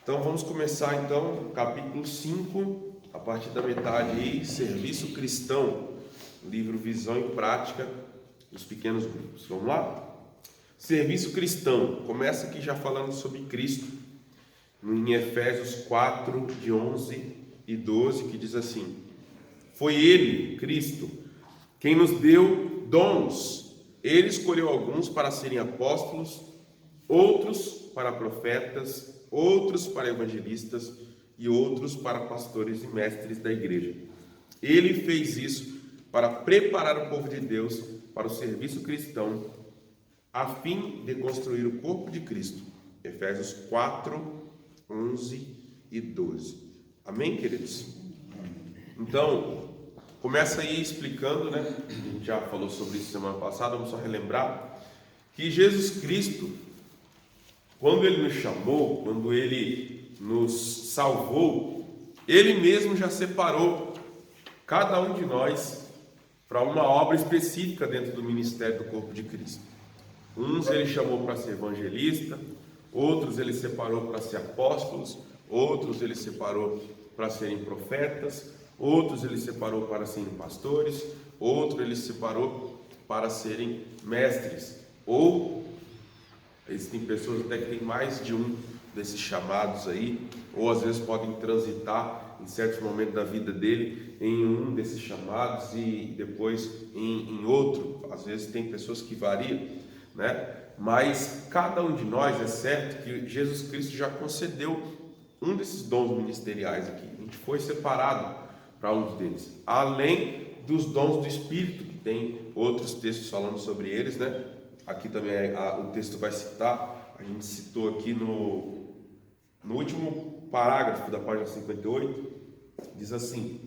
Então vamos começar então, capítulo 5, a partir da metade aí, Serviço Cristão, livro Visão e Prática dos Pequenos Grupos. Vamos lá? Serviço Cristão, começa aqui já falando sobre Cristo, em Efésios 4, de 11 e 12, que diz assim: foi Ele, Cristo, quem nos deu dons. Ele escolheu alguns para serem apóstolos, outros para profetas, outros para evangelistas e outros para pastores e mestres da igreja. Ele fez isso para preparar o povo de Deus para o serviço cristão, a fim de construir o corpo de Cristo. Efésios 4, 11 e 12. Amém, queridos? Então, começa aí explicando, né? A gente já falou sobre isso semana passada, vamos só relembrar que Jesus Cristo, quando Ele nos chamou, quando Ele nos salvou, Ele mesmo já separou cada um de nós para uma obra específica dentro do ministério do corpo de Cristo. Uns Ele chamou para ser evangelista, outros Ele separou para ser apóstolos, outros Ele separou para serem profetas, outros Ele separou para serem pastores, outros Ele separou para serem mestres, ou existem pessoas até que têm mais de um desses chamados aí, ou às vezes podem transitar em certos momentos da vida dele em um desses chamados e depois em outro. Às vezes tem pessoas que variam, né? Mas cada um de nós, é certo que Jesus Cristo já concedeu um desses dons ministeriais aqui. A gente foi separado para um deles, além dos dons do Espírito, que tem outros textos falando sobre eles, né? Aqui também o texto vai citar, a gente citou aqui no último parágrafo da página 58, diz assim: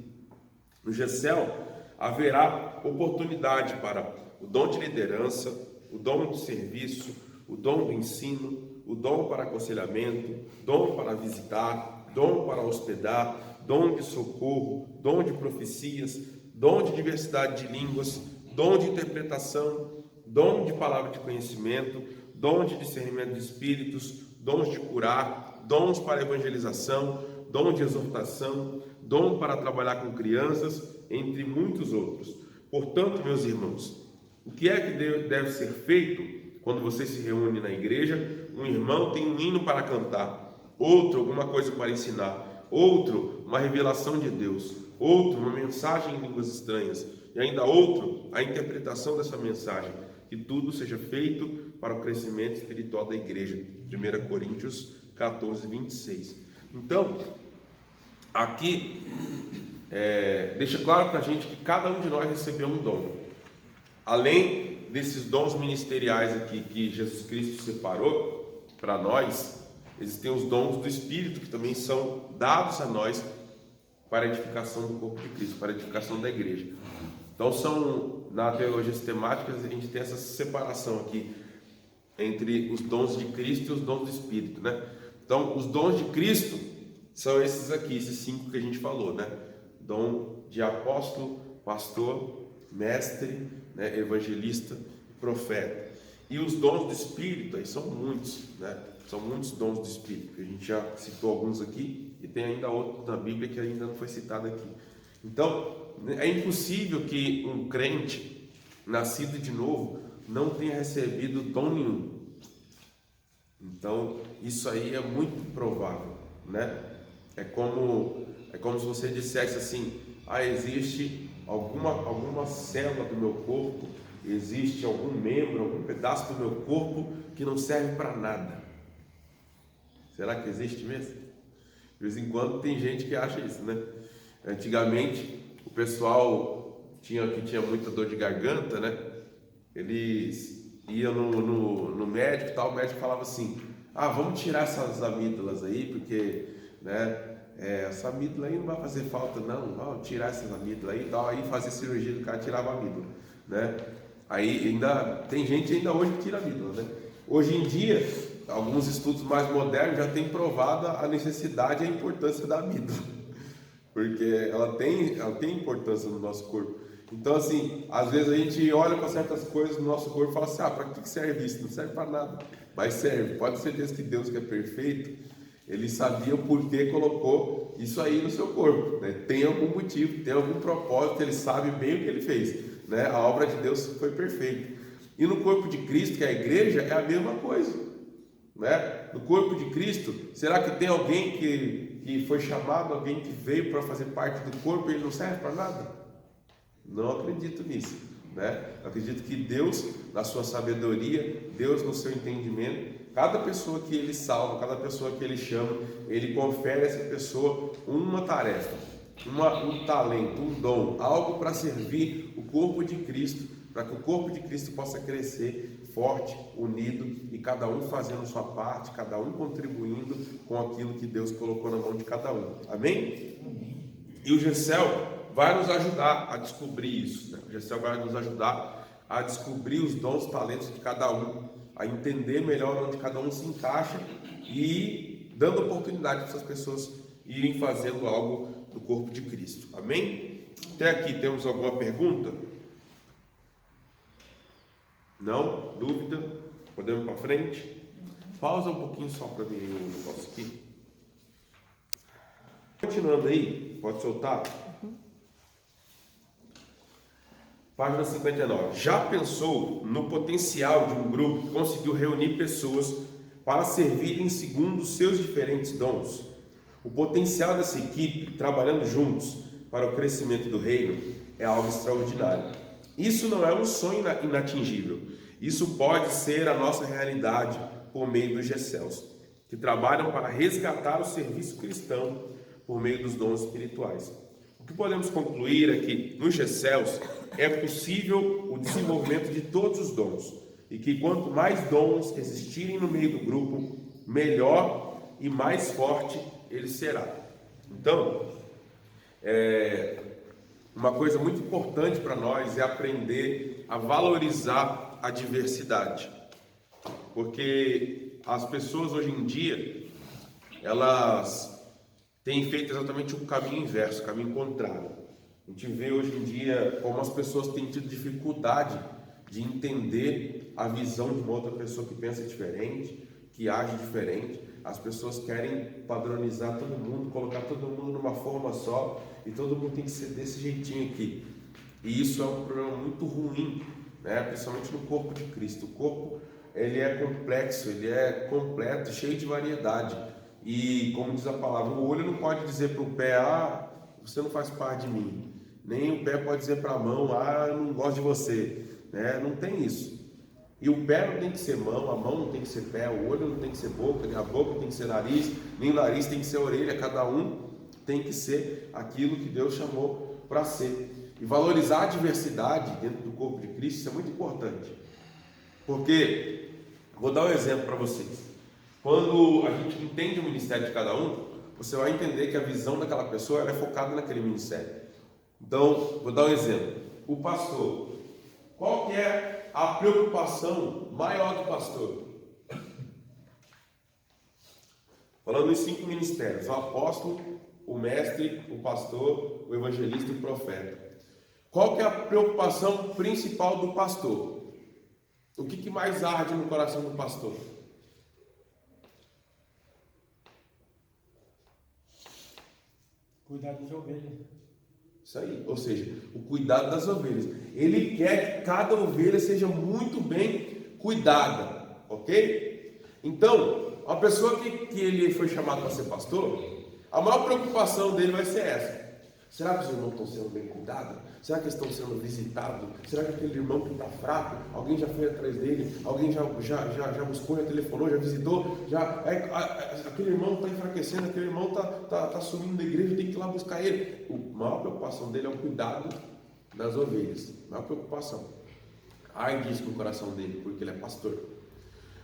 no GECEL haverá oportunidade para o dom de liderança, o dom de serviço, o dom do ensino, o dom para aconselhamento, dom para visitar, dom para hospedar, dom de socorro, dom de profecias, dom de diversidade de línguas, dom de interpretação, dom de palavra de conhecimento, dom de discernimento de espíritos, dons de curar, dons para evangelização, dom de exortação, dom para trabalhar com crianças, entre muitos outros. Portanto, meus irmãos, o que é que deve ser feito quando você se reúne na igreja? Um irmão tem um hino para cantar, outro alguma coisa para ensinar, outro uma revelação de Deus, outro uma mensagem em línguas estranhas, e ainda outro a interpretação dessa mensagem. Que tudo seja feito para o crescimento espiritual da igreja. 1 Coríntios 14, 26. Então, aqui deixa claro para a gente que cada um de nós recebeu um dom. Além desses dons ministeriais aqui que Jesus Cristo separou para nós, existem os dons do Espírito que também são dados a nós para a edificação do corpo de Cristo, para a edificação da igreja. Então, na teologia sistemática, a gente tem essa separação aqui entre os dons de Cristo e os dons do Espírito, né? Então, os dons de Cristo são esses aqui, esses 5 que a gente falou, né? Dom de apóstolo, pastor, mestre, né? Evangelista e profeta. E os dons do Espírito, aí são muitos, né? São muitos dons do Espírito, que a gente já citou alguns aqui, e tem ainda outros na Bíblia que ainda não foi citado aqui. Então, é impossível que um crente nascido de novo não tenha recebido dom nenhum. Então, isso aí é muito provável, né? É como se você dissesse assim: existe alguma célula do meu corpo, existe algum membro, algum pedaço do meu corpo que não serve para nada. Será que existe mesmo? De vez em quando tem gente que acha isso, né? Antigamente, o pessoal que tinha muita dor de garganta, né? Eles iam no médico e tal, o médico falava assim: vamos tirar essas amígdalas aí, porque, né, essa amígdala aí não vai fazer falta não, vamos tirar essas amígdalas aí e tal. Aí fazia cirurgia do cara, tirava a amígdala, né? Aí ainda tem gente ainda hoje que tira a amígdala, né? Hoje em dia, alguns estudos mais modernos já têm provado a necessidade e a importância da amígdala, porque ela tem importância no nosso corpo. Então, assim, às vezes a gente olha para certas coisas no nosso corpo e fala assim: para que serve isso? Não serve para nada, mas serve. Pode ser certeza que Deus, que é perfeito, Ele sabia o porquê colocou isso aí no seu corpo, né? Tem algum motivo, tem algum propósito, ele sabe bem o que ele fez, né? A obra de Deus foi perfeita. E no corpo de Cristo, que é a igreja, é a mesma coisa, né? No corpo de Cristo, será que tem alguém que foi chamado, alguém que veio para fazer parte do corpo e ele não serve para nada? Não acredito nisso, né? Eu acredito que Deus, na sua sabedoria, Deus no seu entendimento, cada pessoa que Ele salva, cada pessoa que Ele chama, Ele confere a essa pessoa uma tarefa, um talento, um dom, algo para servir o corpo de Cristo, para que o corpo de Cristo possa crescer forte, unido e cada um fazendo sua parte, cada um contribuindo com aquilo que Deus colocou na mão de cada um. Amém? E o Gessel vai nos ajudar a descobrir isso, né? O Gessel vai nos ajudar a descobrir os dons, talentos de cada um, a entender melhor onde cada um se encaixa e dando oportunidade para essas pessoas irem fazendo algo do corpo de Cristo. Amém? Até aqui temos alguma pergunta? Não? Dúvida? Podemos ir para frente? Pausa um pouquinho só para mim o negócio aqui. Continuando aí, pode soltar? Página 59. Já pensou no potencial de um grupo que conseguiu reunir pessoas para servirem segundo os seus diferentes dons? O potencial dessa equipe, trabalhando juntos para o crescimento do reino, é algo extraordinário. Isso não é um sonho inatingível. Isso pode ser a nossa realidade por meio dos Gessels, que trabalham para resgatar o serviço cristão por meio dos dons espirituais. O que podemos concluir é que nos Gessels é possível o desenvolvimento de todos os dons e que quanto mais dons existirem no meio do grupo, melhor e mais forte ele será. Então, uma coisa muito importante para nós é aprender a valorizar a diversidade, porque as pessoas hoje em dia, elas têm feito exatamente o caminho inverso, o caminho contrário. A gente vê hoje em dia como as pessoas têm tido dificuldade de entender a visão de uma outra pessoa que pensa diferente, que age diferente. As pessoas querem padronizar todo mundo, colocar todo mundo numa forma só, e todo mundo tem que ser desse jeitinho aqui. E isso é um problema muito ruim, né? Principalmente no corpo de Cristo. O corpo, ele é complexo, ele é completo, cheio de variedade. E como diz a palavra, o olho não pode dizer para o pé, você não faz parte de mim. Nem o pé pode dizer para a mão, eu não gosto de você, né? Não tem isso. E o pé não tem que ser mão, a mão não tem que ser pé, o olho não tem que ser boca, nem a boca tem que ser nariz, nem o nariz tem que ser orelha. Cada um tem que ser aquilo que Deus chamou para ser. E valorizar a diversidade dentro do corpo de Cristo, isso é muito importante. Porque, vou dar um exemplo para vocês. Quando a gente entende o ministério de cada um, você vai entender que a visão daquela pessoa ela é focada naquele ministério. Então, vou dar um exemplo. O pastor, qual que é a preocupação maior do pastor? Falando em 5 ministérios: o apóstolo, o mestre, o pastor, o evangelista e o profeta. Qual que é a preocupação principal do pastor? O que mais arde no coração do pastor? Cuidar das ovelhas. Isso aí, ou seja, o cuidado das ovelhas. Ele quer que cada ovelha seja muito bem cuidada, ok? Então, a pessoa que ele foi chamado para ser pastor, a maior preocupação dele vai ser essa: será que os irmãos estão sendo bem cuidados? Será que eles estão sendo visitados? Será que aquele irmão que está fraco, alguém já foi atrás dele? Alguém já buscou, já telefonou, já visitou? Aquele irmão está enfraquecendo, aquele irmão está sumindo da igreja, tem que ir lá buscar ele. A maior preocupação dele é o cuidado das ovelhas. A maior preocupação. Ai disso no coração dele, porque ele é pastor.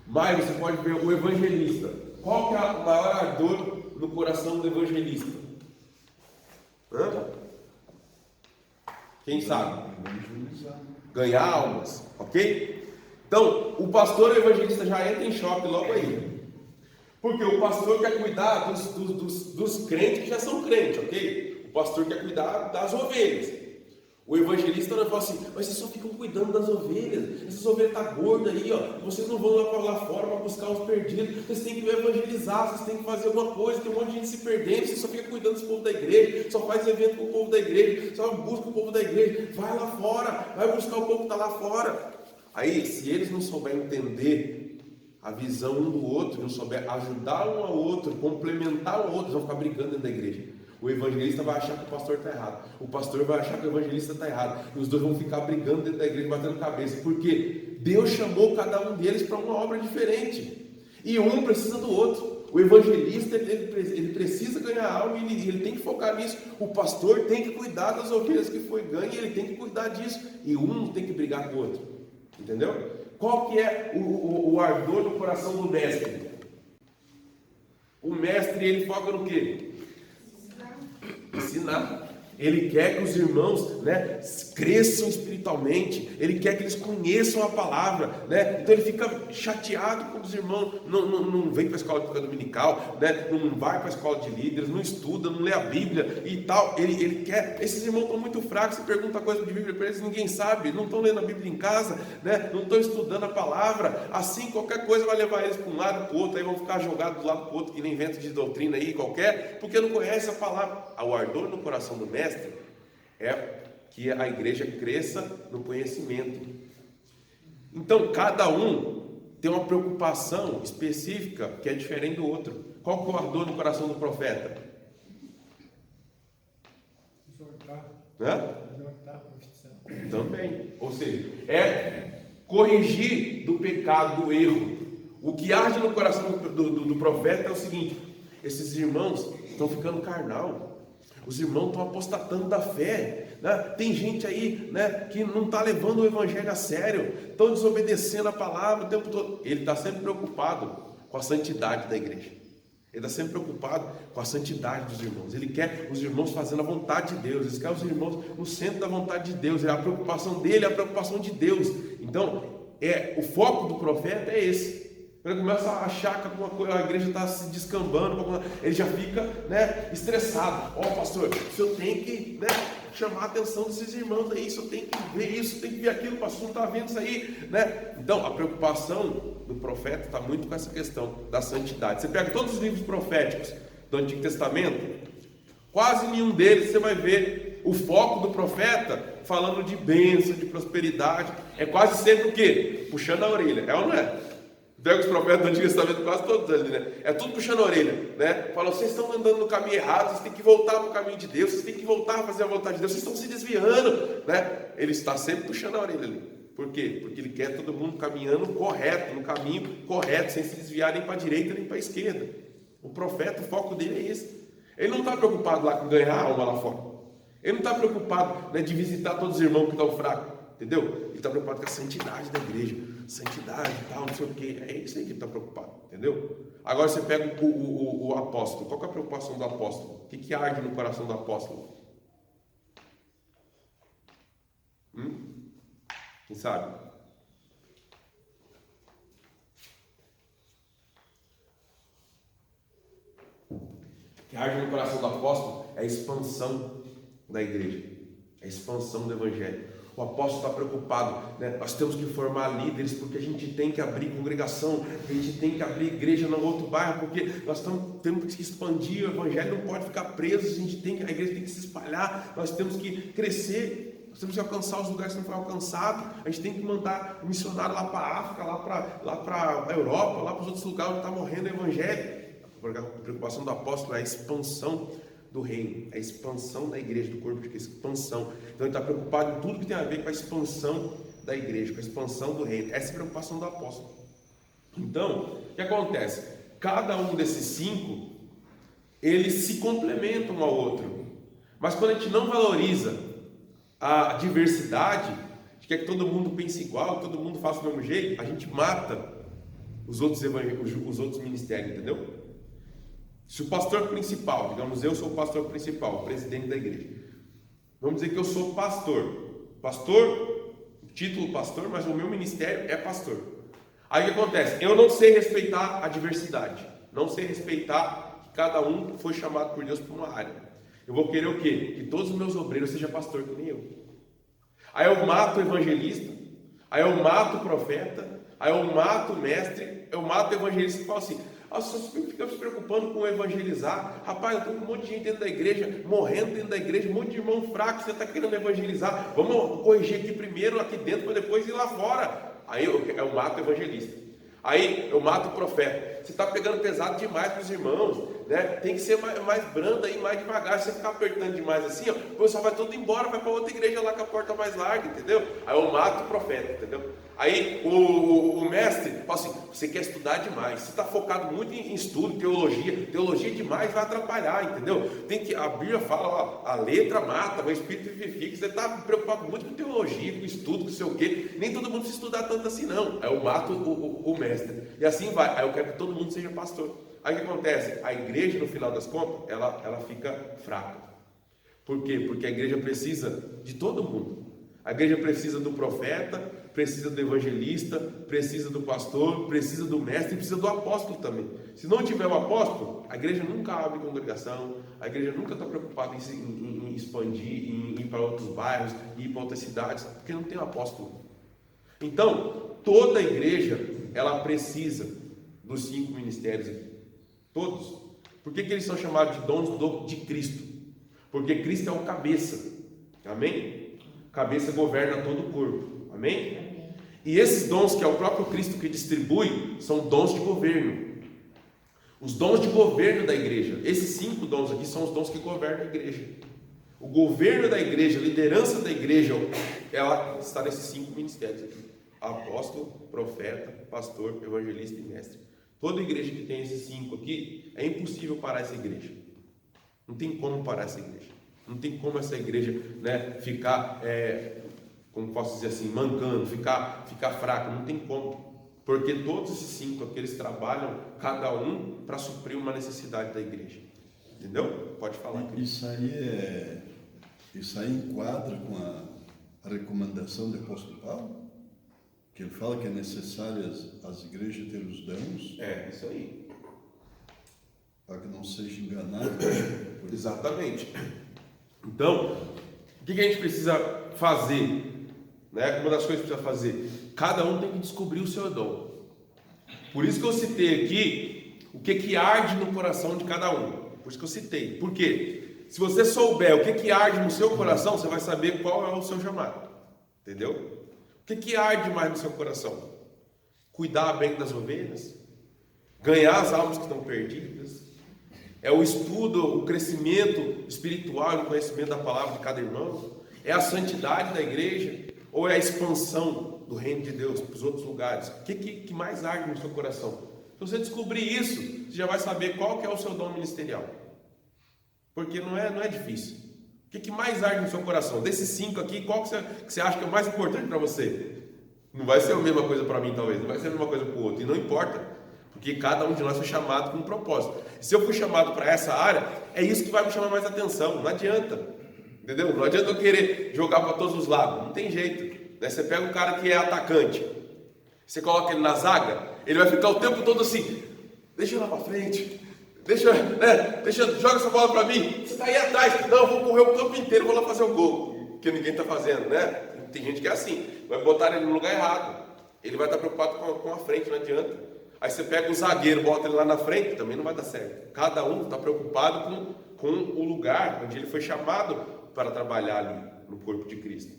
Mas você pode ver o evangelista. Qual que é a maior ardor no coração do evangelista? Quem sabe? Ganhar almas, ok? Então, o pastor e o evangelista já entra em choque logo aí. Porque o pastor quer cuidar dos crentes que já são crentes, ok? O pastor quer cuidar das ovelhas. O evangelista não fala assim, mas vocês só ficam cuidando das ovelhas, essas ovelhas estão gordas aí, ó, vocês não vão lá fora para buscar os perdidos, vocês têm que evangelizar, vocês têm que fazer alguma coisa, tem um monte de gente se perdendo, vocês só ficam cuidando dos povo da igreja, só faz evento com o povo da igreja, só busca o povo da igreja, vai lá fora, vai buscar o povo que está lá fora. Aí, se eles não souberem entender a visão um do outro, não souberem ajudar um ao outro, complementar um ao outro, eles vão ficar brigando dentro da igreja. O evangelista vai achar que o pastor está errado, o pastor vai achar que o evangelista está errado, e os dois vão ficar brigando dentro da igreja, batendo cabeça, porque Deus chamou cada um deles para uma obra diferente, e um precisa do outro. O evangelista ele precisa ganhar alma, e ele tem que focar nisso. O pastor tem que cuidar das ovelhas que foi ganho, ele tem que cuidar disso, e um tem que brigar com o outro, entendeu? Qual que é o ardor no coração do mestre? O mestre, ele foca no quê? Ensinar. Ele quer que os irmãos, né, cresçam espiritualmente. Ele quer que eles conheçam a palavra, né? Então ele fica chateado quando os irmãos não vêm para a escola de dominical, né? Não vai para a escola de líderes, não estuda, não lê a Bíblia e tal. Ele quer. Esses irmãos estão muito fracos. Você pergunta coisa de Bíblia para eles, ninguém sabe. Não estão lendo a Bíblia em casa, né? Não estão estudando a palavra. Assim, qualquer coisa vai levar eles para um lado e para o outro. Aí vão ficar jogados do lado para o outro, que nem vento de doutrina aí qualquer, porque não conhece a palavra. O ardor no coração do mestre é que a igreja cresça no conhecimento. Então, cada um tem uma preocupação específica que é diferente do outro. Qual que é o ardor no coração do profeta? Também. Ou seja, é corrigir do pecado, do erro. O que arde no coração do profeta é o seguinte: esses irmãos estão ficando carnal. Os irmãos estão apostatando da fé, né? Tem gente aí, né, que não está levando o evangelho a sério, estão desobedecendo a palavra o tempo todo. Ele está sempre preocupado com a santidade da igreja. Ele está sempre preocupado com a santidade dos irmãos. Ele quer os irmãos fazendo a vontade de Deus. Ele quer os irmãos no centro da vontade de Deus. A preocupação dele é a preocupação de Deus. Então, o foco do profeta é esse. Ele começa a achar que a igreja está se descambando, ele já fica, né, estressado. Pastor, o senhor tem que, né, chamar a atenção desses irmãos aí, o senhor tem que ver isso, tem que ver aquilo, o pastor não está vendo isso aí, né? Então, a preocupação do profeta está muito com essa questão da santidade. Você pega todos os livros proféticos do Antigo Testamento, quase nenhum deles você vai ver o foco do profeta falando de bênção, de prosperidade. É quase sempre o quê? Puxando a orelha, é ou não é? Pega os profetas do Antigo Testamento, quase todos ali, né? É tudo puxando a orelha, né? Fala, vocês estão andando no caminho errado, vocês têm que voltar para o caminho de Deus, vocês têm que voltar a fazer a vontade de Deus, vocês estão se desviando, né? Ele está sempre puxando a orelha ali. Por quê? Porque ele quer todo mundo caminhando correto, no caminho correto, sem se desviar nem para a direita nem para a esquerda. O profeta, o foco dele é esse. Ele não está preocupado lá com ganhar a alma lá fora. Ele não está preocupado, né, de visitar todos os irmãos que estão fracos. Entendeu? Ele está preocupado com a santidade da igreja, santidade e tal, não sei o que, é isso aí que ele está preocupado, entendeu? Agora você pega o apóstolo. Qual que é a preocupação do apóstolo? O que arde no coração do apóstolo? Quem sabe? O que arde no coração do apóstolo é a expansão da igreja, é a expansão do evangelho. O apóstolo está preocupado, né? Nós temos que formar líderes, porque a gente tem que abrir congregação, a gente tem que abrir igreja no outro bairro, porque nós temos que expandir, o evangelho não pode ficar preso, a igreja tem que se espalhar, nós temos que crescer, nós temos que alcançar os lugares que não foram alcançados, a gente tem que mandar missionário lá para a África, lá para a Europa, lá para os outros lugares onde está morrendo o evangelho. A preocupação do apóstolo é a expansão do reino, a expansão da igreja, do corpo de Cristo, expansão. Então ele está preocupado em tudo que tem a ver com a expansão da igreja, com a expansão do reino. Essa é a preocupação do apóstolo. Então, o que acontece? Cada um desses 5, eles se complementam um ao outro. Mas quando a gente não valoriza a diversidade, a gente quer que todo mundo pense igual, que todo mundo faça do mesmo jeito, a gente mata os outros ministérios, entendeu? Se o pastor principal, digamos, eu sou o pastor principal, o presidente da igreja, vamos dizer que eu sou pastor, título pastor, mas o meu ministério é pastor. Aí o que acontece? Eu não sei respeitar a diversidade, não sei respeitar que cada um foi chamado por Deus para uma área. Eu vou querer o quê? Que todos os meus obreiros sejam pastor que nem eu. Aí eu mato o evangelista, aí eu mato o profeta, aí eu mato o mestre, eu mato o evangelista e falo assim: você fica se preocupando com evangelizar. Rapaz, eu tenho um monte de gente dentro da igreja, morrendo dentro da igreja, um monte de irmão fraco, você está querendo evangelizar. Vamos corrigir aqui primeiro, aqui dentro, para depois ir lá fora. Aí eu mato o evangelista. Aí eu mato o profeta. Você está pegando pesado demais para os irmãos, né? Tem que ser mais brando aí, mais devagar. Se você ficar apertando demais assim, ó, o pessoal vai todo embora, vai para outra igreja lá com a porta mais larga, entendeu? Aí eu mato o profeta, entendeu? Aí o mestre fala assim: você quer estudar demais, você está focado muito em estudo, teologia demais vai atrapalhar, entendeu? A Bíblia fala, ó, a letra mata, o espírito vivifica. Você está preocupado muito com teologia, com estudo, com sei o quê. Nem todo mundo precisa estudar tanto assim, não. Aí eu mato o mestre, e assim vai. Aí eu quero que todo mundo seja pastor. Aí o que acontece? A igreja, no final das contas, ela fica fraca. Por quê? Porque a igreja precisa de todo mundo. A igreja precisa do profeta, precisa do evangelista, precisa do pastor, precisa do mestre e precisa do apóstolo também. Se não tiver o apóstolo, a igreja nunca abre congregação, a igreja nunca está preocupada em expandir, em ir para outros bairros, ir para outras cidades, porque não tem o apóstolo. Então, toda a igreja, ela precisa dos 5 ministérios aqui. Todos. Por que eles são chamados de dons de Cristo? Porque Cristo é o cabeça. Amém? Cabeça governa todo o corpo. Amém? E esses dons que é o próprio Cristo que distribui, são dons de governo. Os dons de governo da igreja. Esses 5 dons aqui são os dons que governam a igreja. O governo da igreja, a liderança da igreja, ela está nesses 5 ministérios aqui: apóstolo, profeta, pastor, evangelista e mestre. Toda igreja que tem esses 5 aqui, é impossível parar essa igreja. Não tem como parar essa igreja. Não tem como essa igreja, né, ficar, como posso dizer assim, mancando, ficar fraca. Não tem como. Porque todos esses 5 aqui, eles trabalham, cada um, para suprir uma necessidade da igreja. Entendeu? Pode falar. Isso aí enquadra com a recomendação do apóstolo Paulo? Que ele fala que é necessário as igrejas ter os dons. É, isso aí. Para que não seja enganado. Exatamente. Então, o que a gente precisa fazer? Né? Uma das coisas que precisa fazer: cada um tem que descobrir o seu dom. Por isso que eu citei aqui o que arde no coração de cada um. Por isso que eu citei. Por quê? Se você souber o que arde no seu coração, você vai saber qual é o seu chamado. Entendeu? O que arde mais no seu coração? Cuidar bem das ovelhas? Ganhar as almas que estão perdidas? É o estudo, o crescimento espiritual e o conhecimento da palavra de cada irmão? É a santidade da igreja? Ou é a expansão do reino de Deus para os outros lugares? O que mais arde no seu coração? Se você descobrir isso, você já vai saber qual que é o seu dom ministerial. Porque não é difícil. O que mais arde no seu coração? Desses 5 aqui, qual que você acha que é o mais importante para você? Não vai ser a mesma coisa para mim, talvez. Não vai ser a mesma coisa para o outro. E não importa. Porque cada um de nós foi chamado com um propósito. Se eu fui chamado para essa área, é isso que vai me chamar mais atenção. Não adianta. Entendeu? Não adianta eu querer jogar para todos os lados. Não tem jeito. Né? Você pega um cara que é atacante. Você coloca ele na zaga. Ele vai ficar o tempo todo assim: deixa eu lá para frente. Joga essa bola para mim. Você está aí atrás. Não, eu vou correr o campo inteiro, vou lá fazer o gol. Porque ninguém está fazendo, né? Tem gente que é assim. Vai botar ele no lugar errado. Ele vai estar preocupado com a frente, não adianta. Aí você pega o zagueiro, bota ele lá na frente, também não vai dar certo. Cada um está preocupado com o lugar onde ele foi chamado para trabalhar ali no corpo de Cristo.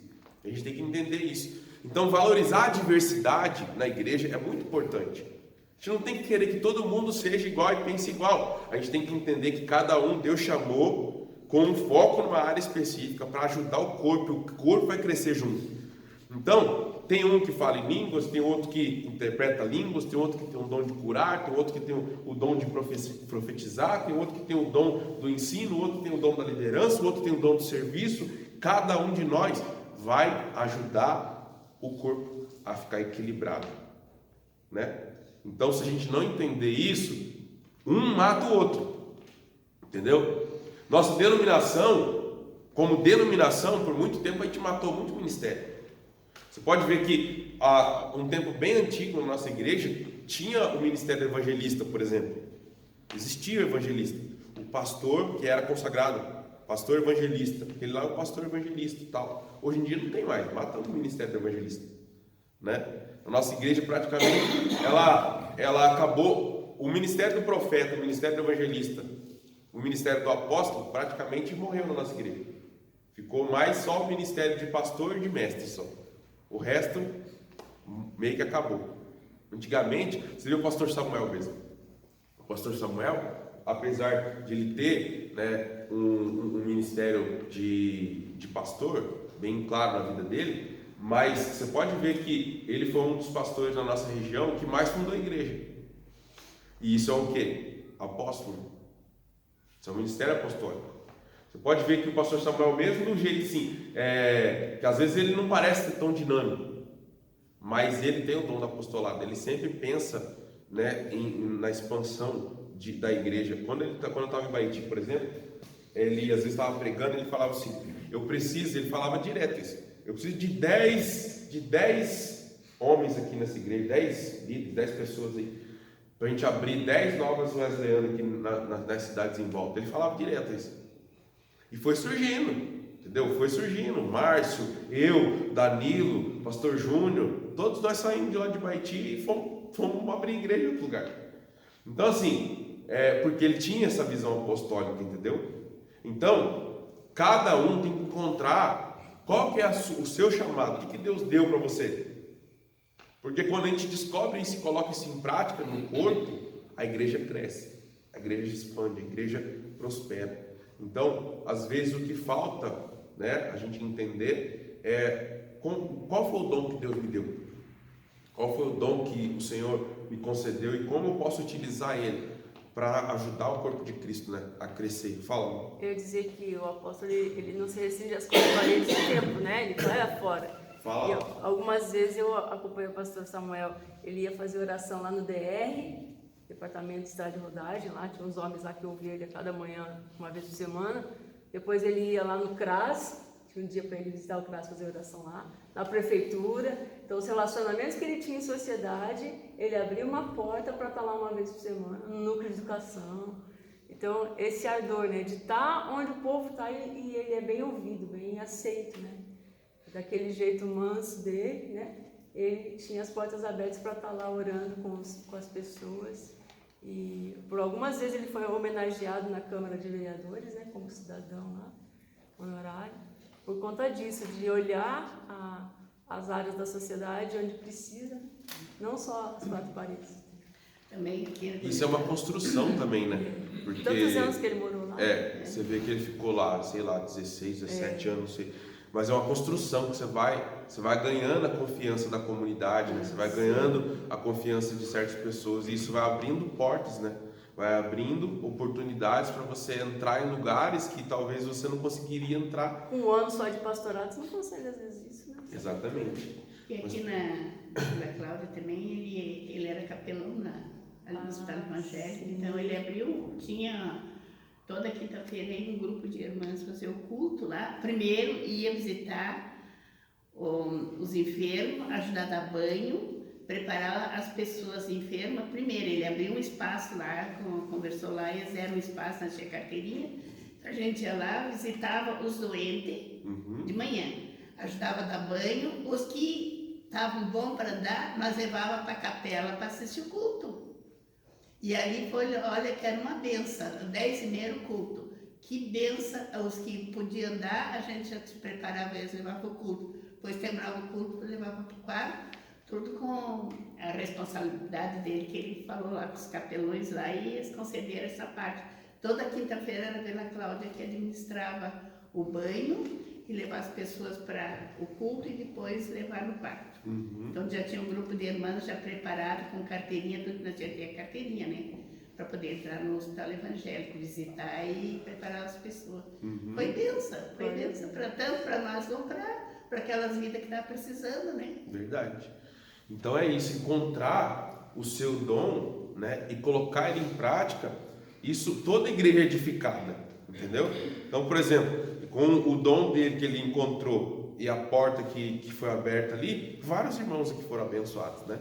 A gente tem que entender isso. Então, valorizar a diversidade na igreja é muito importante. A gente não tem que querer que todo mundo seja igual e pense igual. A gente tem que entender que cada um Deus chamou com um foco numa área específica para ajudar o corpo vai crescer junto. Então, tem um que fala em línguas, tem outro que interpreta línguas, tem outro que tem o dom de curar, tem outro que tem o dom de profetizar, tem outro que tem o dom do ensino, outro tem o dom da liderança, o outro tem o dom do serviço. Cada um de nós vai ajudar o corpo a ficar equilibrado, né? Então, se a gente não entender isso, um mata o outro, entendeu? Nossa denominação, como denominação, por muito tempo a gente matou muito ministério. Você pode ver que há um tempo bem antigo na nossa igreja tinha o ministério evangelista, por exemplo. Existia o evangelista, o pastor que era consagrado, pastor evangelista, aquele lá é o pastor evangelista e tal. Hoje em dia não tem mais, matamos o ministério do evangelista, né? A nossa igreja praticamente, ela acabou, o ministério do profeta, o ministério do evangelista, o ministério do apóstolo praticamente morreu na nossa igreja. Ficou mais só o ministério de pastor e de mestre só. O resto meio que acabou. Antigamente, você viu o pastor Samuel mesmo. O pastor Samuel, apesar de ele ter, né, um ministério de pastor, bem claro na vida dele, mas você pode ver que ele foi um dos pastores da nossa região que mais fundou a igreja. E isso é o quê? Apóstolo. Isso é um ministério apostólico. Você pode ver que o pastor Samuel, mesmo do jeito assim, que às vezes ele não parece tão dinâmico, mas ele tem o dom do apostolado. Ele sempre pensa, né, na expansão da igreja. Quando eu estava em Baiti, por exemplo, ele às vezes estava pregando, ele falava assim, ele falava direto isso, eu preciso de 10 homens aqui nessa igreja, 10 líderes, 10 pessoas aí, para a gente abrir 10 novas Wesleyanas aqui nas cidades em volta. Ele falava direto isso. E foi surgindo, entendeu? Foi surgindo. Márcio, eu, Danilo, Pastor Júnior, todos nós saímos de lá de Baiti e fomos abrir igreja em outro lugar. Então, assim, porque ele tinha essa visão apostólica, entendeu? Então, cada um tem que encontrar qual que é o seu chamado, o que Deus deu para você. Porque quando a gente descobre isso e coloca isso em prática no corpo, a igreja cresce, a igreja expande, a igreja prospera. Então, às vezes o que falta, né, a gente entender qual foi o dom que Deus me deu, qual foi o dom que o Senhor me concedeu e como eu posso utilizar ele para ajudar o corpo de Cristo, né, a crescer. Fala. Eu ia dizer que o apóstolo ele não se restringe às quatro paredes do tempo, né? Ele vai fora. Fala. Algumas vezes eu acompanho o pastor Samuel, ele ia fazer oração lá no DR, Departamento de Estrada de Rodagem, lá tinha uns homens lá que ouviam ele a cada manhã, uma vez por semana. Depois ele ia lá no CRAS, tinha um dia para ele visitar o CRAS, fazer oração lá, na prefeitura. Então os relacionamentos que ele tinha em sociedade, ele abria uma porta para estar lá uma vez por semana, no núcleo de educação. Então esse ardor, né, de estar onde o povo está e ele é bem ouvido, bem aceito, né? Daquele jeito manso dele, né? Ele tinha as portas abertas para estar lá orando com as pessoas. E por algumas vezes ele foi homenageado na Câmara de Vereadores, né, como cidadão lá, honorário, por conta disso, de olhar as áreas da sociedade onde precisa, não só as quatro paredes. Também isso é uma construção também, né? Porque tantos anos que ele morou lá. Você vê que ele ficou lá, sei lá, 16, 17 anos, não sei. Mas é uma construção que você vai ganhando a confiança da comunidade, né? Você vai ganhando a confiança de certas pessoas e isso vai abrindo portas, né? Vai abrindo oportunidades para você entrar em lugares que talvez você não conseguiria entrar. Com um ano só de pastorado, você não consegue às vezes isso, né? Exatamente. E aqui na Cláudia também, ele era capelão ali no Hospital Evangélico, então ele abriu, tinha... Toda quinta-feira ia um grupo de irmãs fazer o culto lá. Primeiro ia visitar os enfermos, ajudar a dar banho, preparar as pessoas enfermas. Primeiro ele abriu um espaço lá, conversou lá, eles deram um espaço na tinha carteirinha. A gente ia lá, visitava os doentes de manhã, ajudava a dar banho. Os que estavam bons para andar, nós levava para a capela para assistir o culto. E ali foi, olha, que era uma benção, 10h30 o culto. Que benção, os que podiam andar, a gente já se preparava, eles levavam para o culto. Depois terminava o culto, levava para o quarto, tudo com a responsabilidade dele, que ele falou lá com os capelões lá, e eles concederam essa parte. Toda quinta-feira era a Dona Cláudia que administrava o banho e levar as pessoas para o culto e depois levar no quarto. Então já tinha um grupo de irmãs já preparado com carteirinha, tudo nós já tinha carteirinha, né? Para poder entrar no Hospital Evangélico, visitar e preparar as pessoas. Foi benção tanto para nós como para aquelas vidas que estavam precisando, né? Verdade. Então é isso, encontrar o seu dom, né, e colocar ele em prática. Isso toda igreja é edificada, entendeu? Então, por exemplo, com o dom dele que ele encontrou e a porta que foi aberta ali, vários irmãos aqui foram abençoados, né?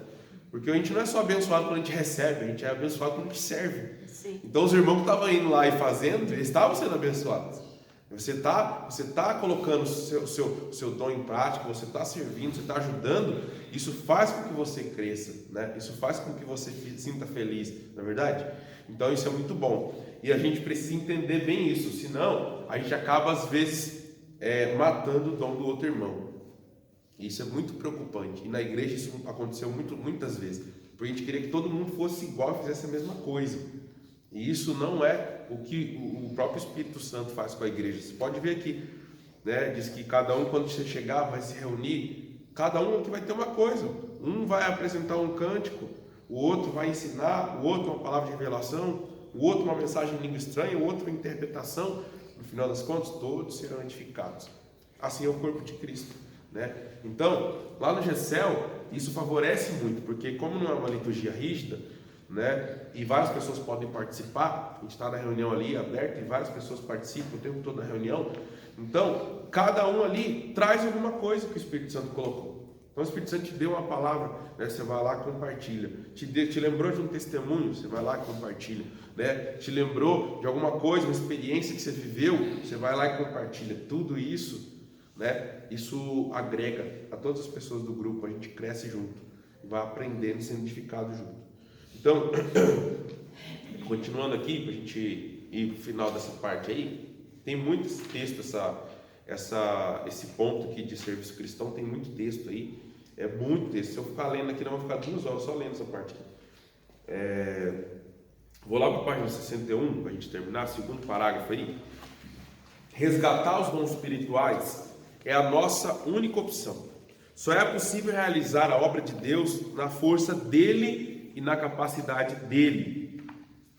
Porque a gente não é só abençoado quando a gente recebe, a gente é abençoado quando a gente serve. Sim. Então os irmãos que estavam indo lá e fazendo, eles estavam sendo abençoados. Você tá colocando o seu dom em prática, você está servindo, você está ajudando, isso faz com que você cresça, né? Isso faz com que você se sinta feliz, não é verdade? Então isso é muito bom. E a gente precisa entender bem isso, senão a gente acaba às vezes matando o dom do outro irmão. Isso é muito preocupante. E na igreja isso aconteceu muitas vezes. Porque a gente queria que todo mundo fosse igual e fizesse a mesma coisa. E isso não é o que o próprio Espírito Santo faz com a igreja. Você pode ver aqui, né? Diz que cada um, quando você chegar, vai se reunir. Cada um aqui vai ter uma coisa. Um vai apresentar um cântico, o outro vai ensinar, o outro uma palavra de revelação, o outro uma mensagem em língua estranha, o outro uma interpretação. No final das contas, todos serão edificados. Assim é o corpo de Cristo, né? Então, lá no GECEL, isso favorece muito, porque como não é uma liturgia rígida, né, e várias pessoas podem participar, a gente está na reunião ali aberta e várias pessoas participam o tempo todo da reunião, então cada um ali traz alguma coisa que o Espírito Santo colocou. Então o Espírito Santo te deu uma palavra, né, você vai lá e compartilha. Te lembrou de um testemunho, você vai lá e compartilha, né? Te lembrou de alguma coisa, uma experiência que você viveu, você vai lá e compartilha. Tudo isso, né, isso agrega a todas as pessoas do grupo, a gente cresce junto, vai aprendendo e sendo edificado junto. Então, continuando aqui, para a gente ir para o final dessa parte aí, tem muitos textos, esse ponto aqui de serviço cristão, tem muito texto aí, é muito texto. Se eu ficar lendo aqui, não vou ficar 2 horas só lendo essa parte aqui. Vou lá para a página 61, para a gente terminar, segundo parágrafo aí. Resgatar os dons espirituais é a nossa única opção. Só é possível realizar a obra de Deus na força dele e na capacidade dele.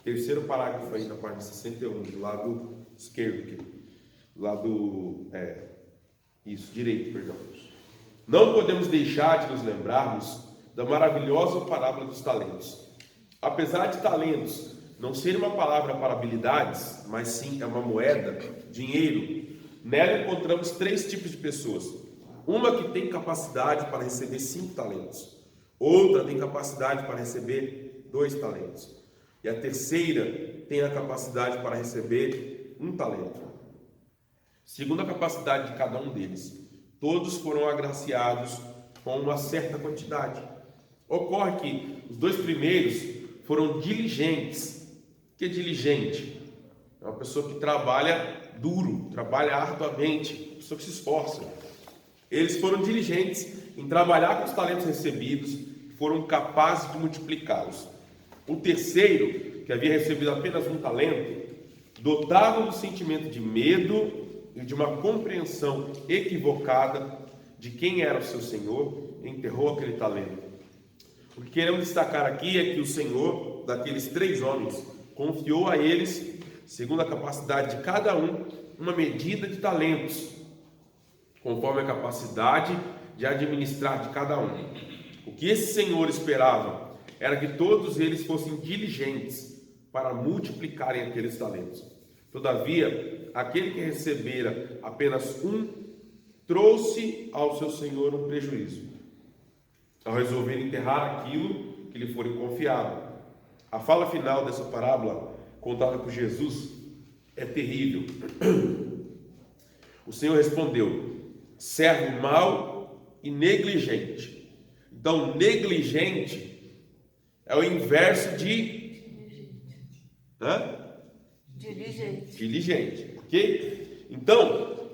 Terceiro parágrafo aí na página 61, do lado esquerdo aqui. Do lado direito, perdão. Não podemos deixar de nos lembrarmos da maravilhosa parábola dos talentos. Apesar de talentos não ser uma palavra para habilidades, mas sim é uma moeda, dinheiro, nela encontramos 3 tipos de pessoas. Uma que tem capacidade para receber 5 talentos. Outra tem capacidade para receber 2 talentos. E a terceira tem a capacidade para receber 1 talento. Segundo a capacidade de cada um deles, todos foram agraciados com uma certa quantidade. Ocorre que os 2 primeiros foram diligentes. O que é diligente? É uma pessoa que trabalha duro, trabalha arduamente, uma pessoa que se esforça. Eles foram diligentes em trabalhar com os talentos recebidos, foram capazes de multiplicá-los. O terceiro, que havia recebido apenas 1 talento, dotado do sentimento de medo e de uma compreensão equivocada de quem era o seu Senhor, enterrou aquele talento. O que queremos destacar aqui é que o Senhor, daqueles 3 homens, confiou a eles, segundo a capacidade de cada um, uma medida de talentos, conforme a capacidade de administrar de cada um. O que esse Senhor esperava era que todos eles fossem diligentes para multiplicarem aqueles talentos. Todavia, aquele que recebera apenas 1 trouxe ao seu Senhor um prejuízo, ao resolver enterrar aquilo que lhe foi confiado. A fala final dessa parábola, contada por Jesus, é terrível. O Senhor respondeu: servo mau e negligente. Então, negligente é o inverso de diligente, ok? Então,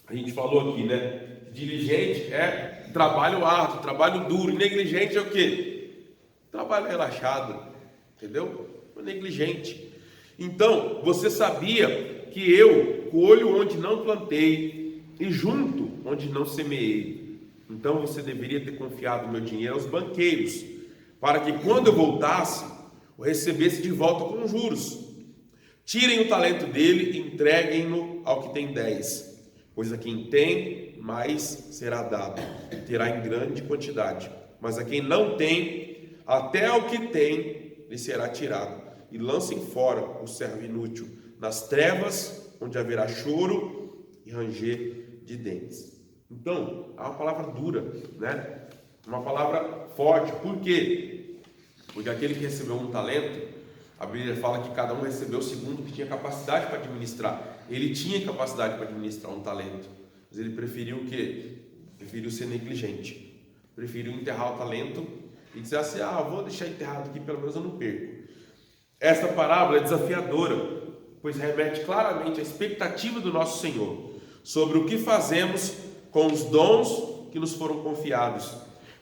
a gente falou aqui, né? Diligente é trabalho árduo, trabalho duro. E negligente é o quê? Trabalho relaxado, entendeu? Negligente. Então, você sabia que eu colho onde não plantei e junto onde não semeei. Então você deveria ter confiado o meu dinheiro aos banqueiros, para que quando eu voltasse, o recebesse de volta com juros. Tirem o talento dele e entreguem-no ao que tem 10, pois a quem tem, mais será dado, terá em grande quantidade. Mas a quem não tem, até o que tem lhe será tirado. E lancem fora o servo inútil nas trevas, onde haverá choro e ranger de dentes. Então, é uma palavra dura, né? Uma palavra forte. Por quê? Porque aquele que recebeu 1 talento, A Bíblia fala que cada um recebeu segundo o que tinha capacidade para administrar. Ele tinha capacidade para administrar um talento, mas ele preferiu o quê? Preferiu ser negligente. Preferiu enterrar o talento e dizer assim, vou deixar enterrado aqui, pelo menos eu não perco. Esta parábola é desafiadora, pois remete claramente à expectativa do nosso Senhor sobre o que fazemos com os dons que nos foram confiados,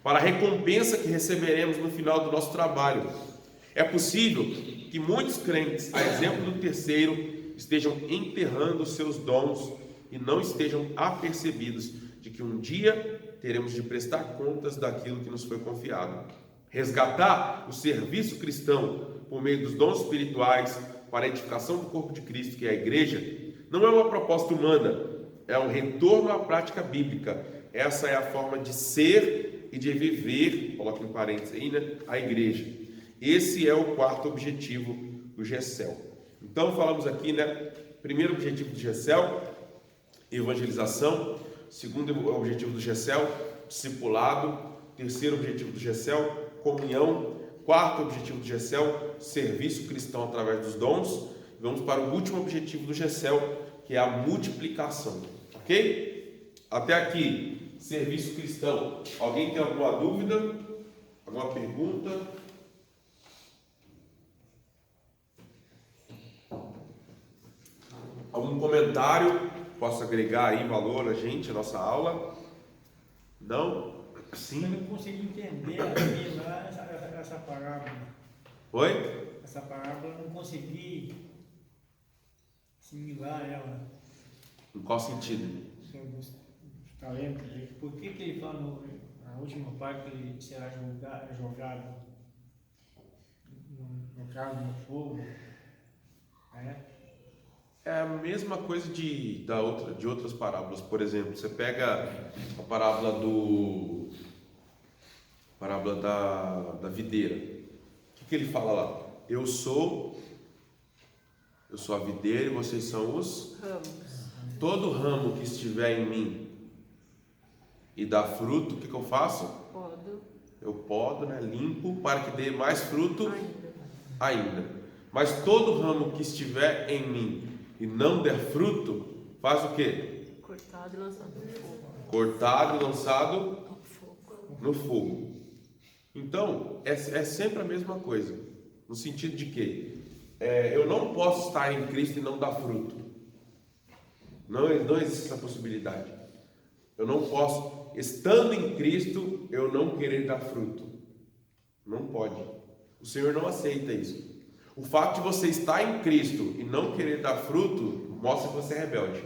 para a recompensa que receberemos no final do nosso trabalho. É possível que muitos crentes, a exemplo do terceiro, estejam enterrando os seus dons e não estejam apercebidos de que um dia teremos de prestar contas daquilo que nos foi confiado. Resgatar o serviço cristão por meio dos dons espirituais para a edificação do corpo de Cristo, que é a igreja, não é uma proposta humana, é um retorno à prática bíblica. Essa é a forma de ser e de viver, coloque em parênteses aí, né, a igreja. Esse é o quarto objetivo do GECEL. Então falamos aqui, né, primeiro objetivo do GECEL, evangelização. Segundo objetivo do GECEL, discipulado. Terceiro objetivo do GECEL, comunhão. Quarto objetivo do GECEL, serviço cristão através dos dons. Vamos para o último objetivo do GECEL, que é a multiplicação. Ok? Até aqui, serviço cristão. Alguém tem alguma dúvida? Alguma pergunta? Algum comentário? Posso agregar aí valor a gente, a nossa aula? Não? Sim? Eu não consegui entender aqui lá essa parábola. Oi? Essa parábola eu não consegui assimilar ela. Em qual sentido? Sobre os talentos. Por que ele fala na última parte que ele será jogado no caso no fogo? É a mesma coisa de outras parábolas. Por exemplo, você pega a parábola da videira. O que ele fala lá? Eu sou a videira e vocês são os Ramos. Todo ramo que estiver em mim e dá fruto, o que eu faço? Podo. Eu podo, né? Limpo para que dê mais fruto Ainda. Mas todo ramo que estiver em mim e não der fruto, faz o quê? Cortado e lançado no fogo. Cortado e lançado No fogo. no fogo. Então, é sempre a mesma coisa. No sentido de que eu não posso estar em Cristo e não dar fruto. Não existe essa possibilidade. Eu não posso, estando em Cristo, eu não querer dar fruto. Não pode. O Senhor não aceita isso. O fato de você estar em Cristo e não querer dar fruto, mostra que você é rebelde.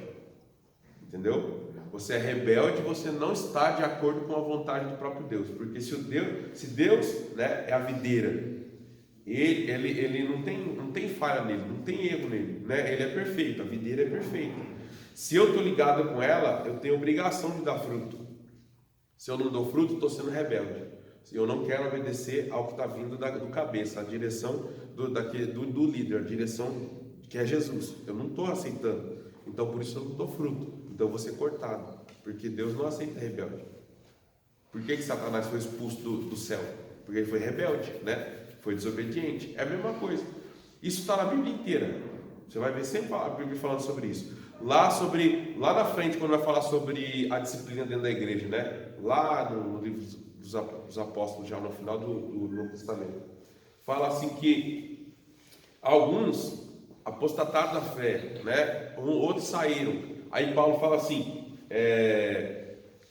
Entendeu? Você é rebelde, você não está de acordo com a vontade do próprio Deus. Porque se Deus, né, é a videira, ele não tem falha nele, não tem erro nele, né? Ele é perfeito, a videira é perfeita. Se eu estou ligado com ela, eu tenho obrigação de dar fruto. Se eu não dou fruto, estou sendo rebelde. Se eu não quero obedecer ao que está vindo do cabeça, a direção do líder, a direção que é Jesus. Eu não estou aceitando. Então, por isso eu não dou fruto. Então, eu vou ser cortado. Porque Deus não aceita rebelde. Por que Satanás foi expulso do céu? Porque ele foi rebelde, né? Foi desobediente. É a mesma coisa. Isso está na Bíblia inteira. Você vai ver sempre a Bíblia falando sobre isso. Lá na frente, quando vai falar sobre a disciplina dentro da igreja, né? Lá no livro dos apóstolos, já no final do Novo Testamento, fala assim que alguns apostataram da fé, né? Outros saíram. Aí Paulo fala assim,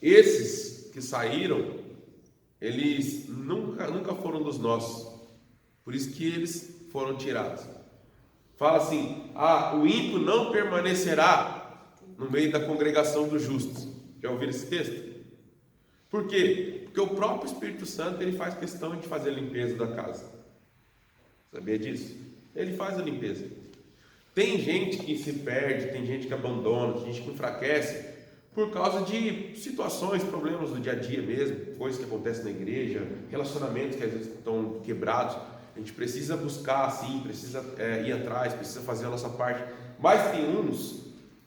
esses que saíram, eles nunca foram dos nossos, por isso que eles foram tirados. Fala assim, o ímpio não permanecerá no meio da congregação dos justos. Já ouviram esse texto? Por quê? Porque o próprio Espírito Santo, ele faz questão de fazer a limpeza da casa. Sabia disso? Ele faz a limpeza. Tem gente que se perde, tem gente que abandona, tem gente que enfraquece por causa de situações, problemas do dia a dia mesmo, coisas que acontecem na igreja, relacionamentos que às vezes estão quebrados. A gente precisa buscar assim, precisa ir atrás, precisa fazer a nossa parte. Mas tem uns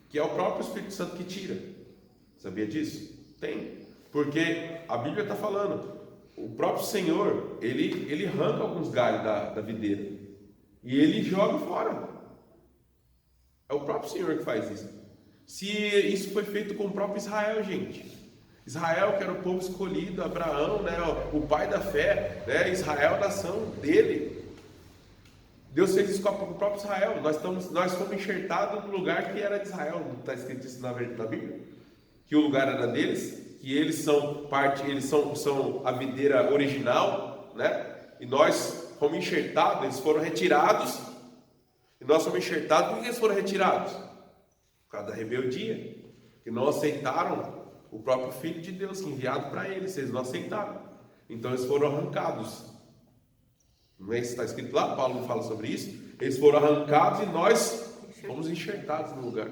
que é o próprio Espírito Santo que tira. Sabia disso? Tem. Porque a Bíblia está falando, o próprio Senhor, ele arranca alguns galhos da videira. e ele joga fora. É o próprio Senhor que faz isso. Se isso foi feito com o próprio Israel, gente. Israel, que era o povo escolhido, Abraão, né, o pai da fé, né, Israel, a nação dele. Deus fez isso com o próprio Israel. Nós fomos enxertados no lugar que era de Israel. Não está escrito isso na Bíblia? Que o lugar era deles, que eles são a videira original, né? E nós fomos enxertados, eles foram retirados. E nós fomos enxertados. Por que eles foram retirados? Por causa da rebeldia, que não aceitaram o próprio Filho de Deus, enviado para eles. Eles não aceitaram. Então eles foram arrancados. Não é isso que está escrito lá? Paulo fala sobre isso. Eles foram arrancados e nós fomos enxertados no lugar.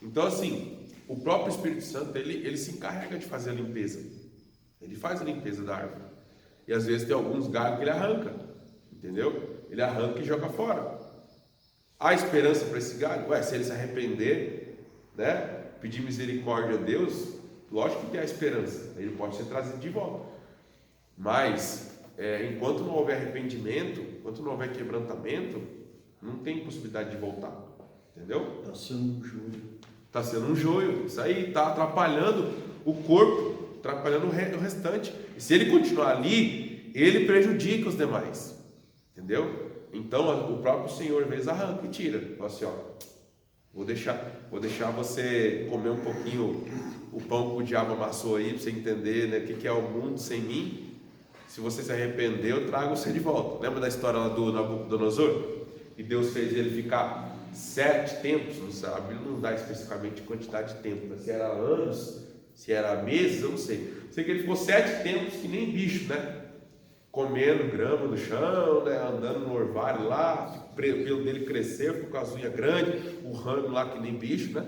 Então, assim, o próprio Espírito Santo, ele se encarrega de fazer a limpeza. Ele faz a limpeza da árvore. E às vezes tem alguns galhos que ele arranca. Entendeu? Ele arranca e joga fora. Há esperança para esse galho? Se ele se arrepender, né, pedir misericórdia a Deus, lógico que tem a esperança. Ele pode ser trazido de volta. Mas enquanto não houver arrependimento, enquanto não houver quebrantamento, não tem possibilidade de voltar, entendeu? Está sendo um joio. Está sendo um joio, isso aí está atrapalhando o corpo, atrapalhando o restante. E se ele continuar ali, ele prejudica os demais, entendeu? Então o próprio Senhor às vezes arranca e tira, fala assim, vou deixar você comer um pouquinho o pão que o diabo amassou aí, para você entender, né, o que é o mundo sem mim. Se você se arrepender, eu trago você de volta. Lembra da história lá do Nabucodonosor? E Deus fez ele ficar 7 tempos, a Bíblia não dá especificamente quantidade de tempo, se era anos, se era meses, eu não sei. Sei que ele ficou 7 tempos que nem bicho, né? Comendo grama no chão, né? Andando no orvalho lá, o pelo dele cresceu, ficou com as unhas grandes, urrando lá que nem bicho, né?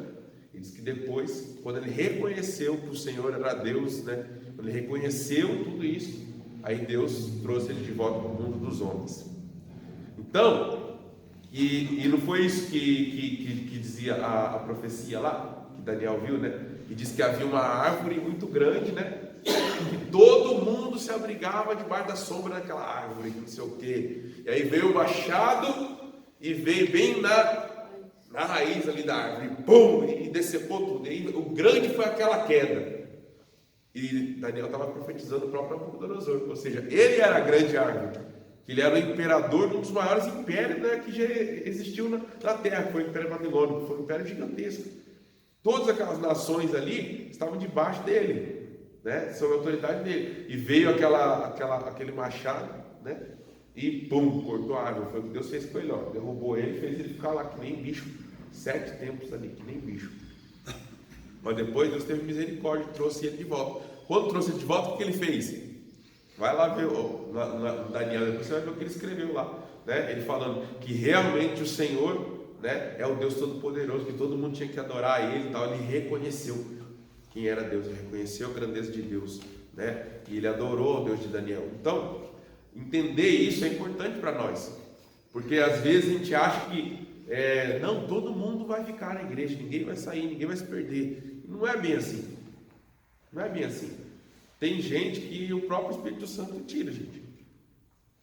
E diz que depois, quando ele reconheceu que o Senhor era Deus, né? Quando ele reconheceu tudo isso, aí Deus trouxe ele de volta para o mundo dos homens. Então, e não foi isso que dizia a profecia lá, que Daniel viu, né? E diz que havia uma árvore muito grande, né? E todo mundo se abrigava debaixo da sombra daquela árvore, não sei o quê. E aí veio o machado e veio bem na raiz ali da árvore, pum, e decepou tudo. E o grande foi aquela queda. E Daniel estava profetizando o próprio Nabucodonosor, ou seja, ele era a grande árvore, ele era o imperador de um dos maiores impérios, né, que já existiu na terra, que foi o Império Babilônico, foi um império gigantesco. Todas aquelas nações ali estavam debaixo dele, né, sob a autoridade dele. E veio aquele machado, né, e pum, cortou a árvore. Foi o que Deus fez com ele, derrubou ele, fez ele ficar lá que nem bicho, 7 tempos ali, que nem bicho. Mas depois Deus teve misericórdia e trouxe ele de volta. Quando trouxe ele de volta, o que ele fez? Vai lá ver Daniel, depois você vai ver o que ele escreveu lá, né? Ele falando que realmente o Senhor, né, é o Deus Todo-Poderoso, que todo mundo tinha que adorar ele e tal. Ele reconheceu quem era Deus, ele reconheceu a grandeza de Deus, né? E ele adorou o Deus de Daniel. Então, entender isso é importante para nós, porque às vezes a gente acha que não, todo mundo vai ficar na igreja, ninguém vai sair, ninguém vai se perder. Não é bem assim. Não é bem assim. Tem gente que o próprio Espírito Santo tira, gente.